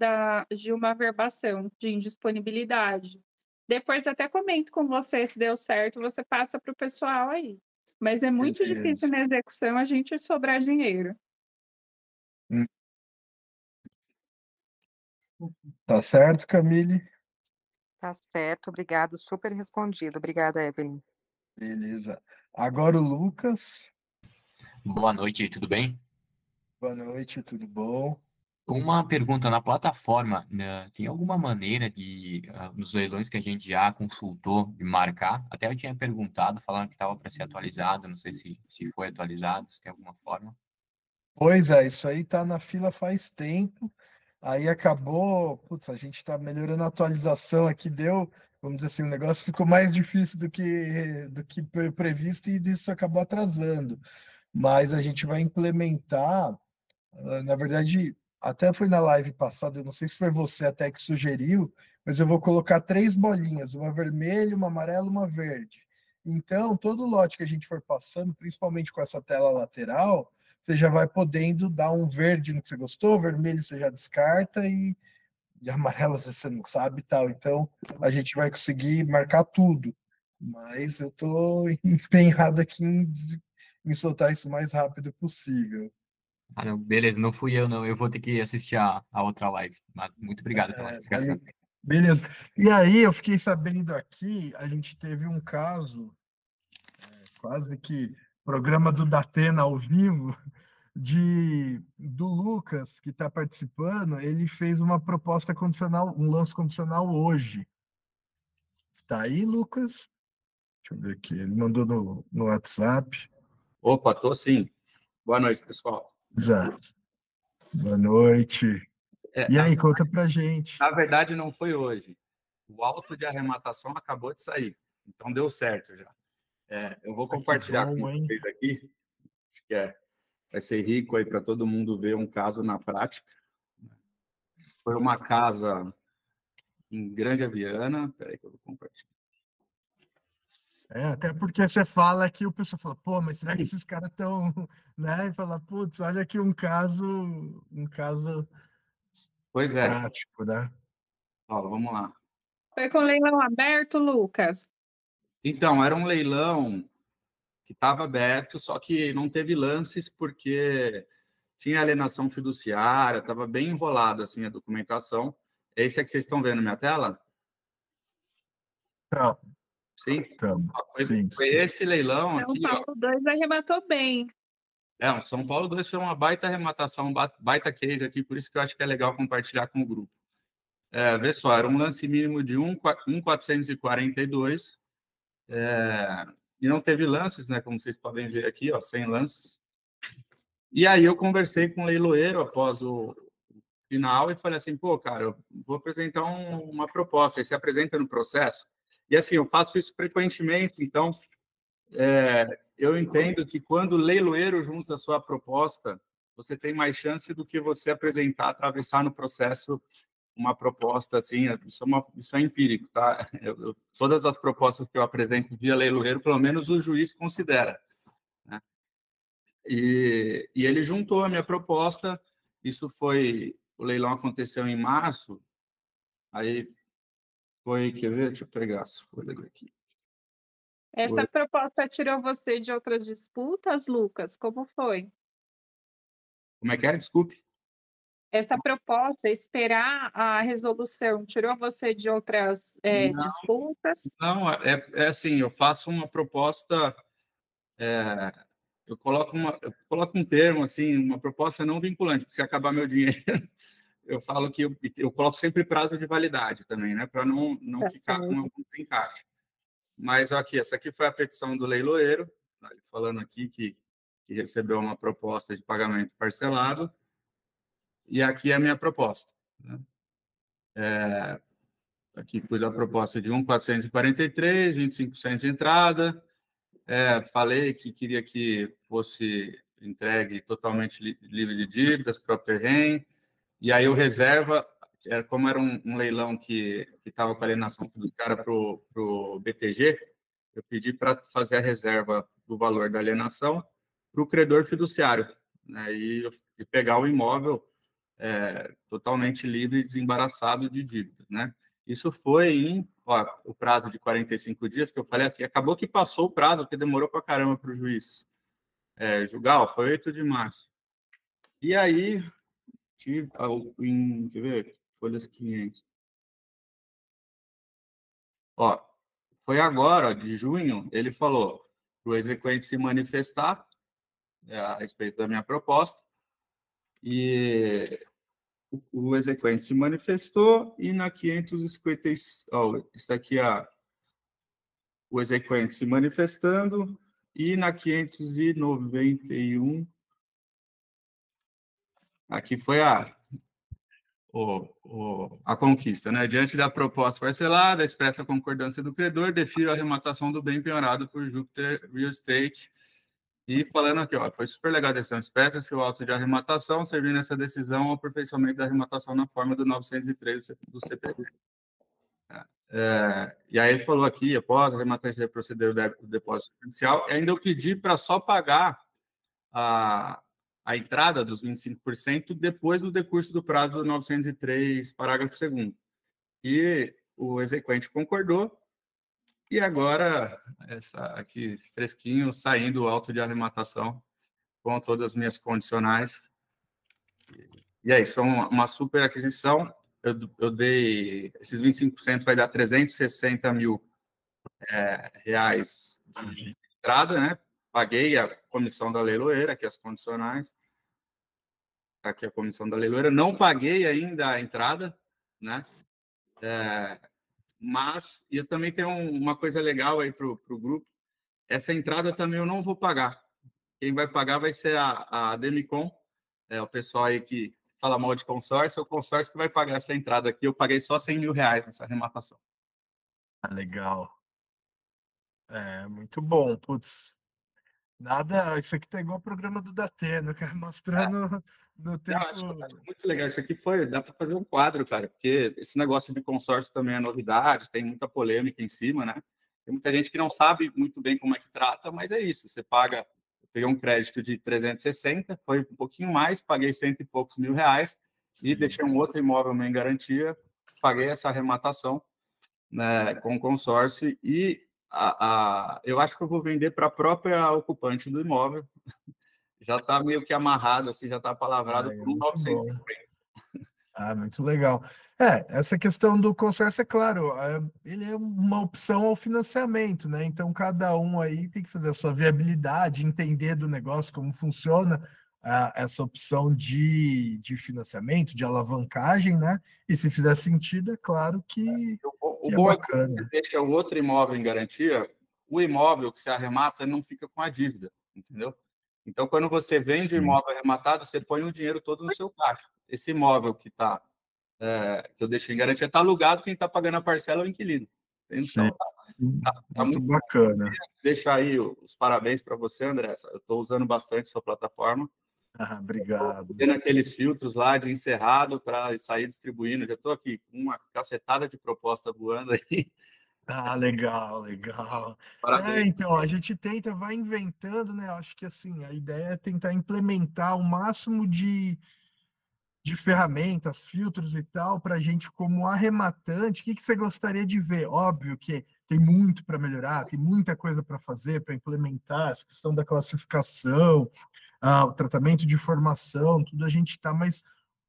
de uma averbação, de indisponibilidade. Depois até comento com você se deu certo, você passa para o pessoal aí. Mas é muito difícil Beleza. na execução a gente sobrar dinheiro. Hum, Tá certo, Camille? Tá certo, obrigado, super respondido. Obrigada, Evelyn. Beleza. Agora o Lucas. Boa noite, tudo bem? Boa noite, tudo bom? Uma pergunta na plataforma, né, tem alguma maneira de, nos leilões que a gente já consultou, de marcar? Até eu tinha perguntado, falando que estava para ser atualizado, não sei se foi atualizado, se tem alguma forma. Pois é, isso aí tá na fila faz tempo. Aí acabou, putz, a gente tá melhorando a atualização aqui, deu, vamos dizer assim, o negócio ficou mais difícil do que previsto e isso acabou atrasando. Mas a gente vai implementar, na verdade, até foi na live passada, eu não sei se foi você até que sugeriu, mas eu vou colocar 3 bolinhas, uma vermelha, uma amarela, uma verde. Então, todo lote que a gente for passando, principalmente com essa tela lateral, você já vai podendo dar um verde no que você gostou, vermelho você já descarta e amarelo se você não sabe e tal. Então, a gente vai conseguir marcar tudo. Mas eu estou empenhado aqui em soltar isso o mais rápido possível. Ah, não, beleza, não fui eu, não. Eu vou ter que assistir a outra live. Mas muito obrigado pela explicação. Beleza. E aí, eu fiquei sabendo aqui, a gente teve um caso, quase que programa do Datena ao vivo, do Lucas, que está participando, ele fez uma proposta condicional, um lance condicional hoje. Está aí, Lucas? Deixa eu ver aqui. Ele mandou no WhatsApp. Opa, tô sim. Boa noite, pessoal. Exato. Boa noite. E aí, conta pra gente. Na verdade, não foi hoje. O auto de arrematação acabou de sair. Então, deu certo já. Eu vou compartilhar com vocês aqui. Acho que vai ser rico aí para todo mundo ver um caso na prática. Foi uma casa em Grande Aviana. Espera aí que eu vou compartilhar. Até porque você fala que o pessoal fala, pô, mas será que esses caras estão, né? E fala, putz, olha aqui um caso Pois é. prático, né? Ó, vamos lá. Foi com leilão aberto, Lucas? Então, era um leilão que estava aberto, só que não teve lances porque tinha alienação fiduciária, estava bem enrolado assim a documentação. Esse é que vocês estão vendo na minha tela? Não. Sim? Sim. Foi esse leilão São aqui. Paulo 2 arrematou bem. O São Paulo 2 foi uma baita arrematação, um baita case aqui, por isso que eu acho que é legal compartilhar com o grupo. Vê só, era um lance mínimo de 1.442, e não teve lances, né? Como vocês podem ver aqui, ó, 100 lances. E aí eu conversei com o leiloeiro após o final e falei assim, pô, cara, eu vou apresentar uma proposta. Aí você apresenta no processo. E assim, eu faço isso frequentemente, então eu entendo que quando o leiloeiro junta a sua proposta, você tem mais chance do que você apresentar, atravessar no processo uma proposta assim, isso é empírico, tá? Todas as propostas que eu apresento via leiloeiro, pelo menos o juiz considera, né? E ele juntou a minha proposta, o leilão aconteceu em março, aí foi, quer ver? Deixa eu pegar as folhas aqui. Essa proposta tirou você de outras disputas, Lucas? Como foi? Como é que é? Desculpe. Essa proposta, esperar a resolução, tirou você de outras disputas? Não, é assim, eu faço uma proposta, eu coloco um termo, assim, uma proposta não vinculante, porque se acabar meu dinheiro, eu falo que eu coloco sempre prazo de validade também, né, para não ficar com algum desencaixe. Mas aqui, essa aqui foi a petição do leiloeiro, falando aqui que recebeu uma proposta de pagamento parcelado, e aqui é a minha proposta, né? Aqui pus a proposta de 1.443, 25% de entrada. Falei que queria que fosse entregue totalmente livre de dívidas, próprio REM. E aí o reserva, como era um leilão que estava com a alienação fiduciária para o BTG, eu pedi para fazer a reserva do valor da alienação para o credor fiduciário, né? E pegar o imóvel totalmente livre e desembaraçado de dívidas, né? Isso foi o prazo de 45 dias, que eu falei aqui, acabou que passou o prazo, porque demorou para caramba para o juiz julgar, foi 8 de março. E aí, quer ver? Folhas 500. Foi agora, de junho, ele falou para o exequente se manifestar a respeito da minha proposta, e o exequente se manifestou, e na 550, isso aqui o exequente se manifestando, e na 591, aqui foi a conquista, né? Diante da proposta parcelada, expressa a concordância do credor, defiro a arrematação do bem penhorado por Júpiter Real Estate. E falando aqui, foi super legal a decisão, expressa-se o auto de arrematação, servindo essa decisão ao aperfeiçoamento da arrematação na forma do 903 do CPC. E aí ele falou aqui, após a arrematação proceder o depósito judicial, ainda eu pedi para só pagar a entrada dos 25% depois do decurso do prazo do 903, parágrafo 2º. E o exequente concordou, e agora, essa aqui, fresquinho, saindo o auto de arrematação com todas as minhas condicionais. E é isso, foi uma super aquisição. Eu dei, esses 25% vai dar 360 mil reais de entrada, né? Paguei a comissão da leiloeira, aqui as condicionais. Aqui a comissão da leiloeira. Não paguei ainda a entrada, né? Mas eu também tenho uma coisa legal aí para o grupo. Essa entrada também eu não vou pagar. Quem vai pagar vai ser a Demicon, o pessoal aí que fala mal de consórcio, é o consórcio que vai pagar essa entrada aqui. Eu paguei só 100 mil reais nessa arrematação. Legal. Muito bom, putz. Nada, isso aqui tá igual o programa do Datena, cara, mostrando no tempo. Não, acho muito legal. Isso aqui dá para fazer um quadro, cara, porque esse negócio de consórcio também é novidade, tem muita polêmica em cima, né? Tem muita gente que não sabe muito bem como é que trata, mas é isso. Você paga, eu peguei um crédito de 360, foi um pouquinho mais, paguei 100 e poucos mil reais. Sim. E deixei um outro imóvel em garantia, paguei essa arrematação, né, com o consórcio, e eu acho que eu vou vender para a própria ocupante do imóvel. Já está meio que amarrado, assim, já está palavrado por 950. Muito legal. Essa questão do consórcio, é claro, ele é uma opção ao financiamento, né? Então, cada um aí tem que fazer a sua viabilidade, entender do negócio, como funciona essa opção de financiamento, de alavancagem, né? E se fizer sentido, é claro que o bom é que você deixa o outro imóvel em garantia, o imóvel que se arremata não fica com a dívida, entendeu? Então, quando você vende o imóvel arrematado, você põe o dinheiro todo no seu caixa. Esse imóvel que eu deixei em garantia está alugado, quem está pagando a parcela é o inquilino. Então, Tá Muito bacana. Deixar aí os parabéns para você, André. Eu estou usando bastante sua plataforma. Obrigado. Tendo aqueles filtros lá de encerrado para sair distribuindo. Já estou aqui com uma cacetada de proposta voando aí. Legal, legal. Parabéns. Então, a gente vai inventando, né? Acho que assim, a ideia é tentar implementar o máximo de ferramentas, filtros e tal, para a gente, como arrematante, o que você gostaria de ver? Óbvio que tem muito para melhorar, tem muita coisa para fazer, para implementar, essa questão da classificação, o tratamento de informação, tudo a gente está, mas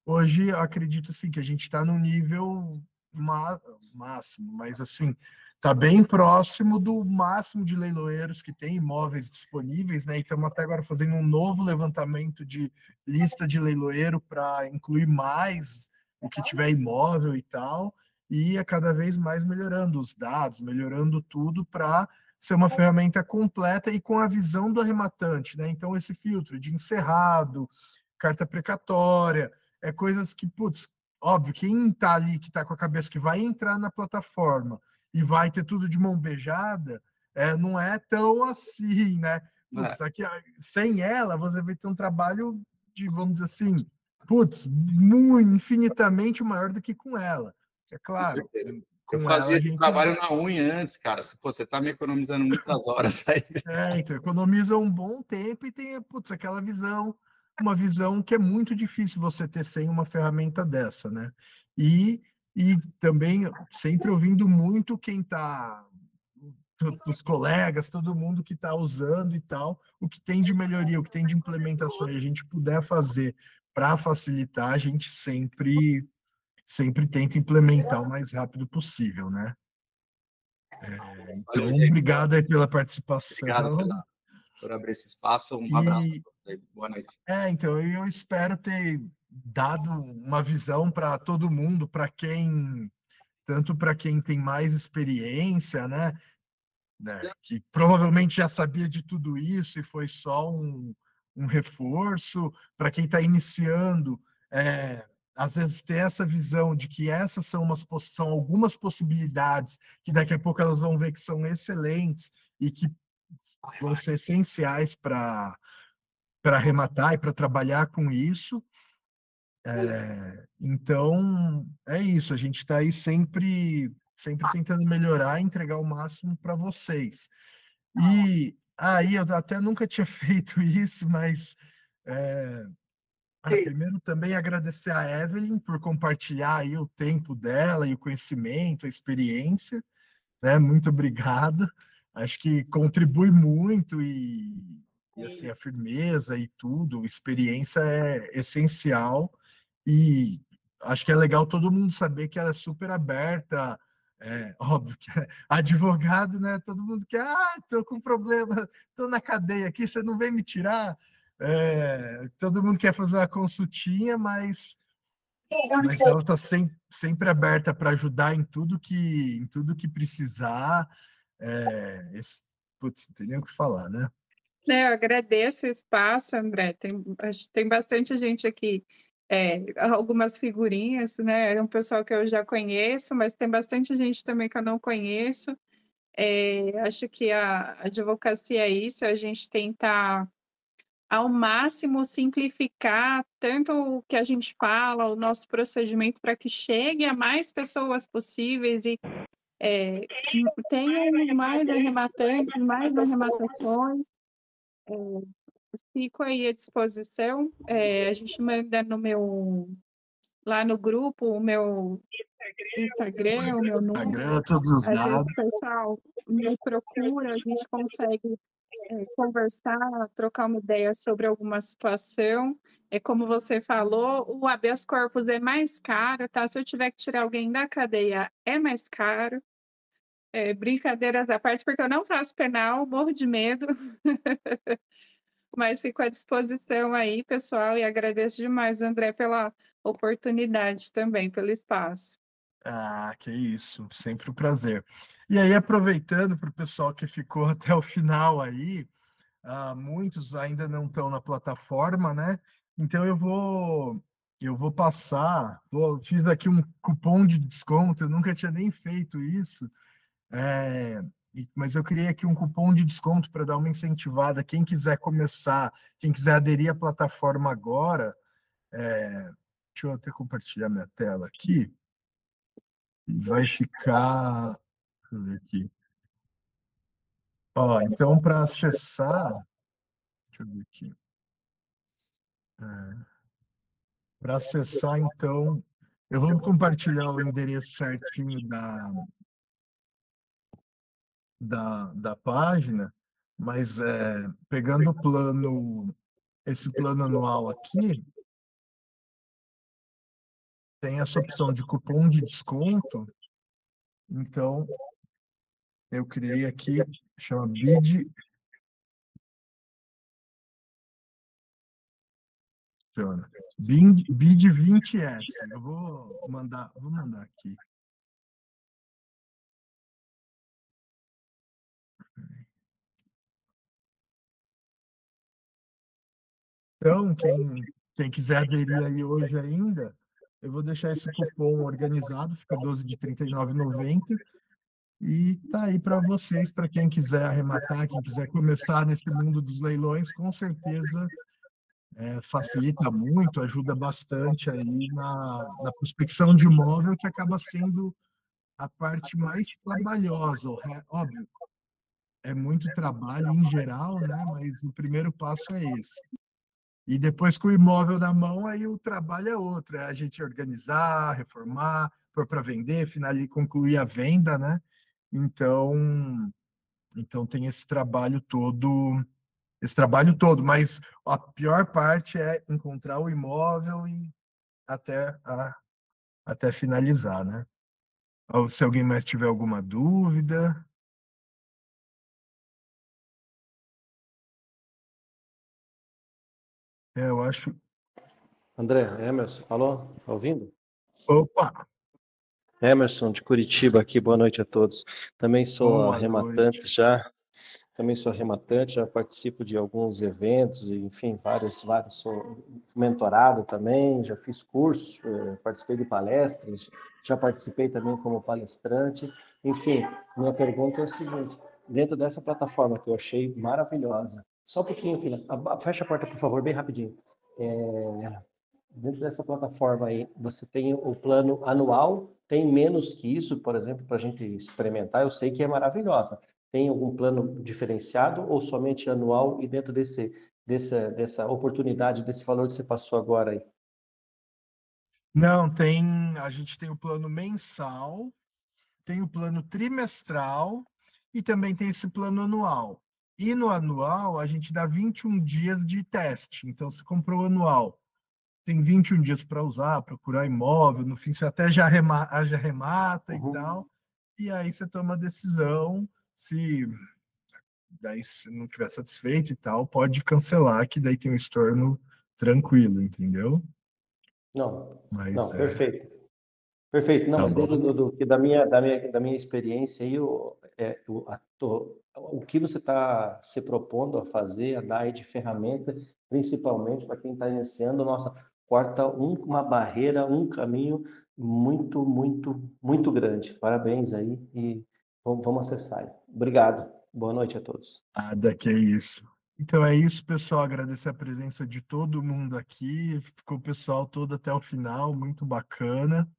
hoje eu acredito assim, que a gente está num nível máximo, mas assim, está bem próximo do máximo de leiloeiros que tem imóveis disponíveis, né? E estamos até agora fazendo um novo levantamento de lista de leiloeiro para incluir mais o que tiver imóvel e tal, e a cada vez mais melhorando os dados, melhorando tudo para ser uma ferramenta completa e com a visão do arrematante, né? Então, esse filtro de encerrado, carta precatória, coisas que, putz, óbvio, quem está ali, que está com a cabeça que vai entrar na plataforma e vai ter tudo de mão beijada, não é tão assim, né? Putz, só que sem ela, você vai ter um trabalho de, vamos dizer assim, putz, muito, infinitamente maior do que com ela. É claro. Eu fazia esse trabalho na unha antes, cara. Você está me economizando muitas horas aí. Então, economiza um bom tempo e tem, putz, aquela visão, uma visão que é muito difícil você ter sem uma ferramenta dessa, né? E também sempre ouvindo muito quem está, os colegas, todo mundo que está usando e tal, o que tem de melhoria, o que tem de implementação, e a gente puder fazer para facilitar, a gente sempre tenta implementar o mais rápido possível, né? Então, obrigado aí pela participação. Obrigado por abrir esse espaço. Um abraço. Boa noite. Então, eu espero ter dado uma visão para todo mundo, tanto para quem tem mais experiência, né, que provavelmente já sabia de tudo isso e foi só um reforço, para quem está iniciando, às vezes ter essa visão de que essas são algumas possibilidades que daqui a pouco elas vão ver que são excelentes e que vão ser essenciais para arrematar e para trabalhar com isso. Então, é isso. A gente está aí sempre tentando melhorar e entregar o máximo para vocês. E aí, eu até nunca tinha feito isso, mas primeiro também agradecer a Evelyn por compartilhar aí o tempo dela e o conhecimento, a experiência, né? Muito obrigado. Acho que contribui muito e assim, a firmeza e tudo, experiência é essencial e acho que é legal todo mundo saber que ela é super aberta. Óbvio que advogado, né? Todo mundo quer, tô com problema, tô na cadeia aqui, você não vem me tirar. Todo mundo quer fazer uma consultinha, mas ela está sempre aberta para ajudar em tudo que precisar. Putz, não tem nem o que falar, né? Eu agradeço o espaço, André. Tem bastante gente aqui, algumas figurinhas, né? É um pessoal que eu já conheço, mas tem bastante gente também que eu não conheço. Acho que a advocacia é isso, a gente tentar ao máximo simplificar tanto o que a gente fala, o nosso procedimento, para que chegue a mais pessoas possíveis e tenhamos mais arrematantes, mais arrematações. Fico aí à disposição. A gente manda lá no grupo o meu Instagram, o meu número. Todos os Às vezes dados. o pessoal me procura, a gente consegue conversar, trocar uma ideia sobre alguma situação. Como você falou, o habeas corpus é mais caro, tá? Se eu tiver que tirar alguém da cadeia, é mais caro. Brincadeiras à parte, porque eu não faço penal, morro de medo. Mas fico à disposição aí, pessoal, e agradeço demais, André, pela oportunidade também, pelo espaço. Que isso, sempre um prazer. E aí, aproveitando para o pessoal que ficou até o final aí, muitos ainda não estão na plataforma, né? Então eu vou passar, fiz aqui um cupom de desconto, eu nunca tinha nem feito isso. Mas eu criei aqui um cupom de desconto para dar uma incentivada. Quem quiser começar, quem quiser aderir à plataforma agora, deixa eu até compartilhar minha tela aqui. Vai ficar... Deixa eu ver aqui. Ó, então, para acessar... Deixa eu ver aqui. Para acessar, então... Eu vou compartilhar o endereço certinho da página, mas pegando o plano, esse plano anual aqui, tem essa opção de cupom de desconto. Então, eu criei aqui, chama BID. BID 20S. Eu vou mandar aqui. Então, quem quiser aderir aí hoje ainda, eu vou deixar esse cupom organizado, fica 12 de R$ 39,90. E tá aí para vocês, para quem quiser arrematar, quem quiser começar nesse mundo dos leilões, com certeza facilita muito, ajuda bastante aí na prospecção de imóvel, que acaba sendo a parte mais trabalhosa. Óbvio, é muito trabalho em geral, né? Mas o primeiro passo é esse. E depois, com o imóvel na mão, aí o trabalho é outro, é a gente organizar, reformar, pôr para vender, concluir a venda, né? Então tem esse trabalho todo, mas a pior parte é encontrar o imóvel e até finalizar, né? Se alguém mais tiver alguma dúvida. Eu acho... André, Emerson, falou? Tá ouvindo? Opa! Emerson, de Curitiba aqui, boa noite a todos. Também sou Boa arrematante noite. já participo de alguns eventos, enfim, vários, sou mentorado também, já fiz cursos, participei de palestras, já participei também como palestrante. Enfim, minha pergunta é a seguinte: dentro dessa plataforma que eu achei maravilhosa, só um pouquinho, filha, fecha a porta, por favor, bem rapidinho. Dentro dessa plataforma aí, você tem o plano anual, tem menos que isso, por exemplo, para a gente experimentar, eu sei que é maravilhosa. Tem algum plano diferenciado ou somente anual e dentro dessa oportunidade, desse valor que você passou agora aí? Não, a gente tem o plano mensal, tem o plano trimestral e também tem esse plano anual. E no anual, a gente dá 21 dias de teste. Então, se comprou o anual, tem 21 dias para usar, procurar imóvel, no fim você até já remata e tal, e aí você toma a decisão, se não estiver satisfeito e tal, pode cancelar, que daí tem um estorno tranquilo, entendeu? Não, Mas, perfeito. Perfeito, não, tá mas bom. dentro da minha experiência aí, o que você está se propondo a fazer, a dar aí de ferramenta, principalmente para quem está iniciando, nossa, corta uma barreira, um caminho muito, muito, muito grande. Parabéns aí e vamos acessar. Obrigado. Boa noite a todos. Nada, que é isso. Então é isso, pessoal. Agradecer a presença de todo mundo aqui. Ficou o pessoal todo até o final, muito bacana.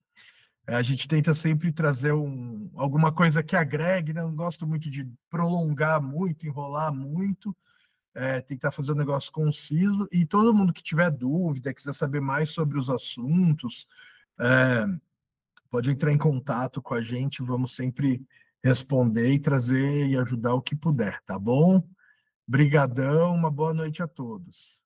A gente tenta sempre trazer alguma coisa que agregue, né? Não gosto muito de prolongar muito, enrolar muito. Tentar fazer um negócio conciso. E todo mundo que tiver dúvida, quiser saber mais sobre os assuntos, pode entrar em contato com a gente. Vamos sempre responder e trazer e ajudar o que puder, tá bom? Brigadão, uma boa noite a todos.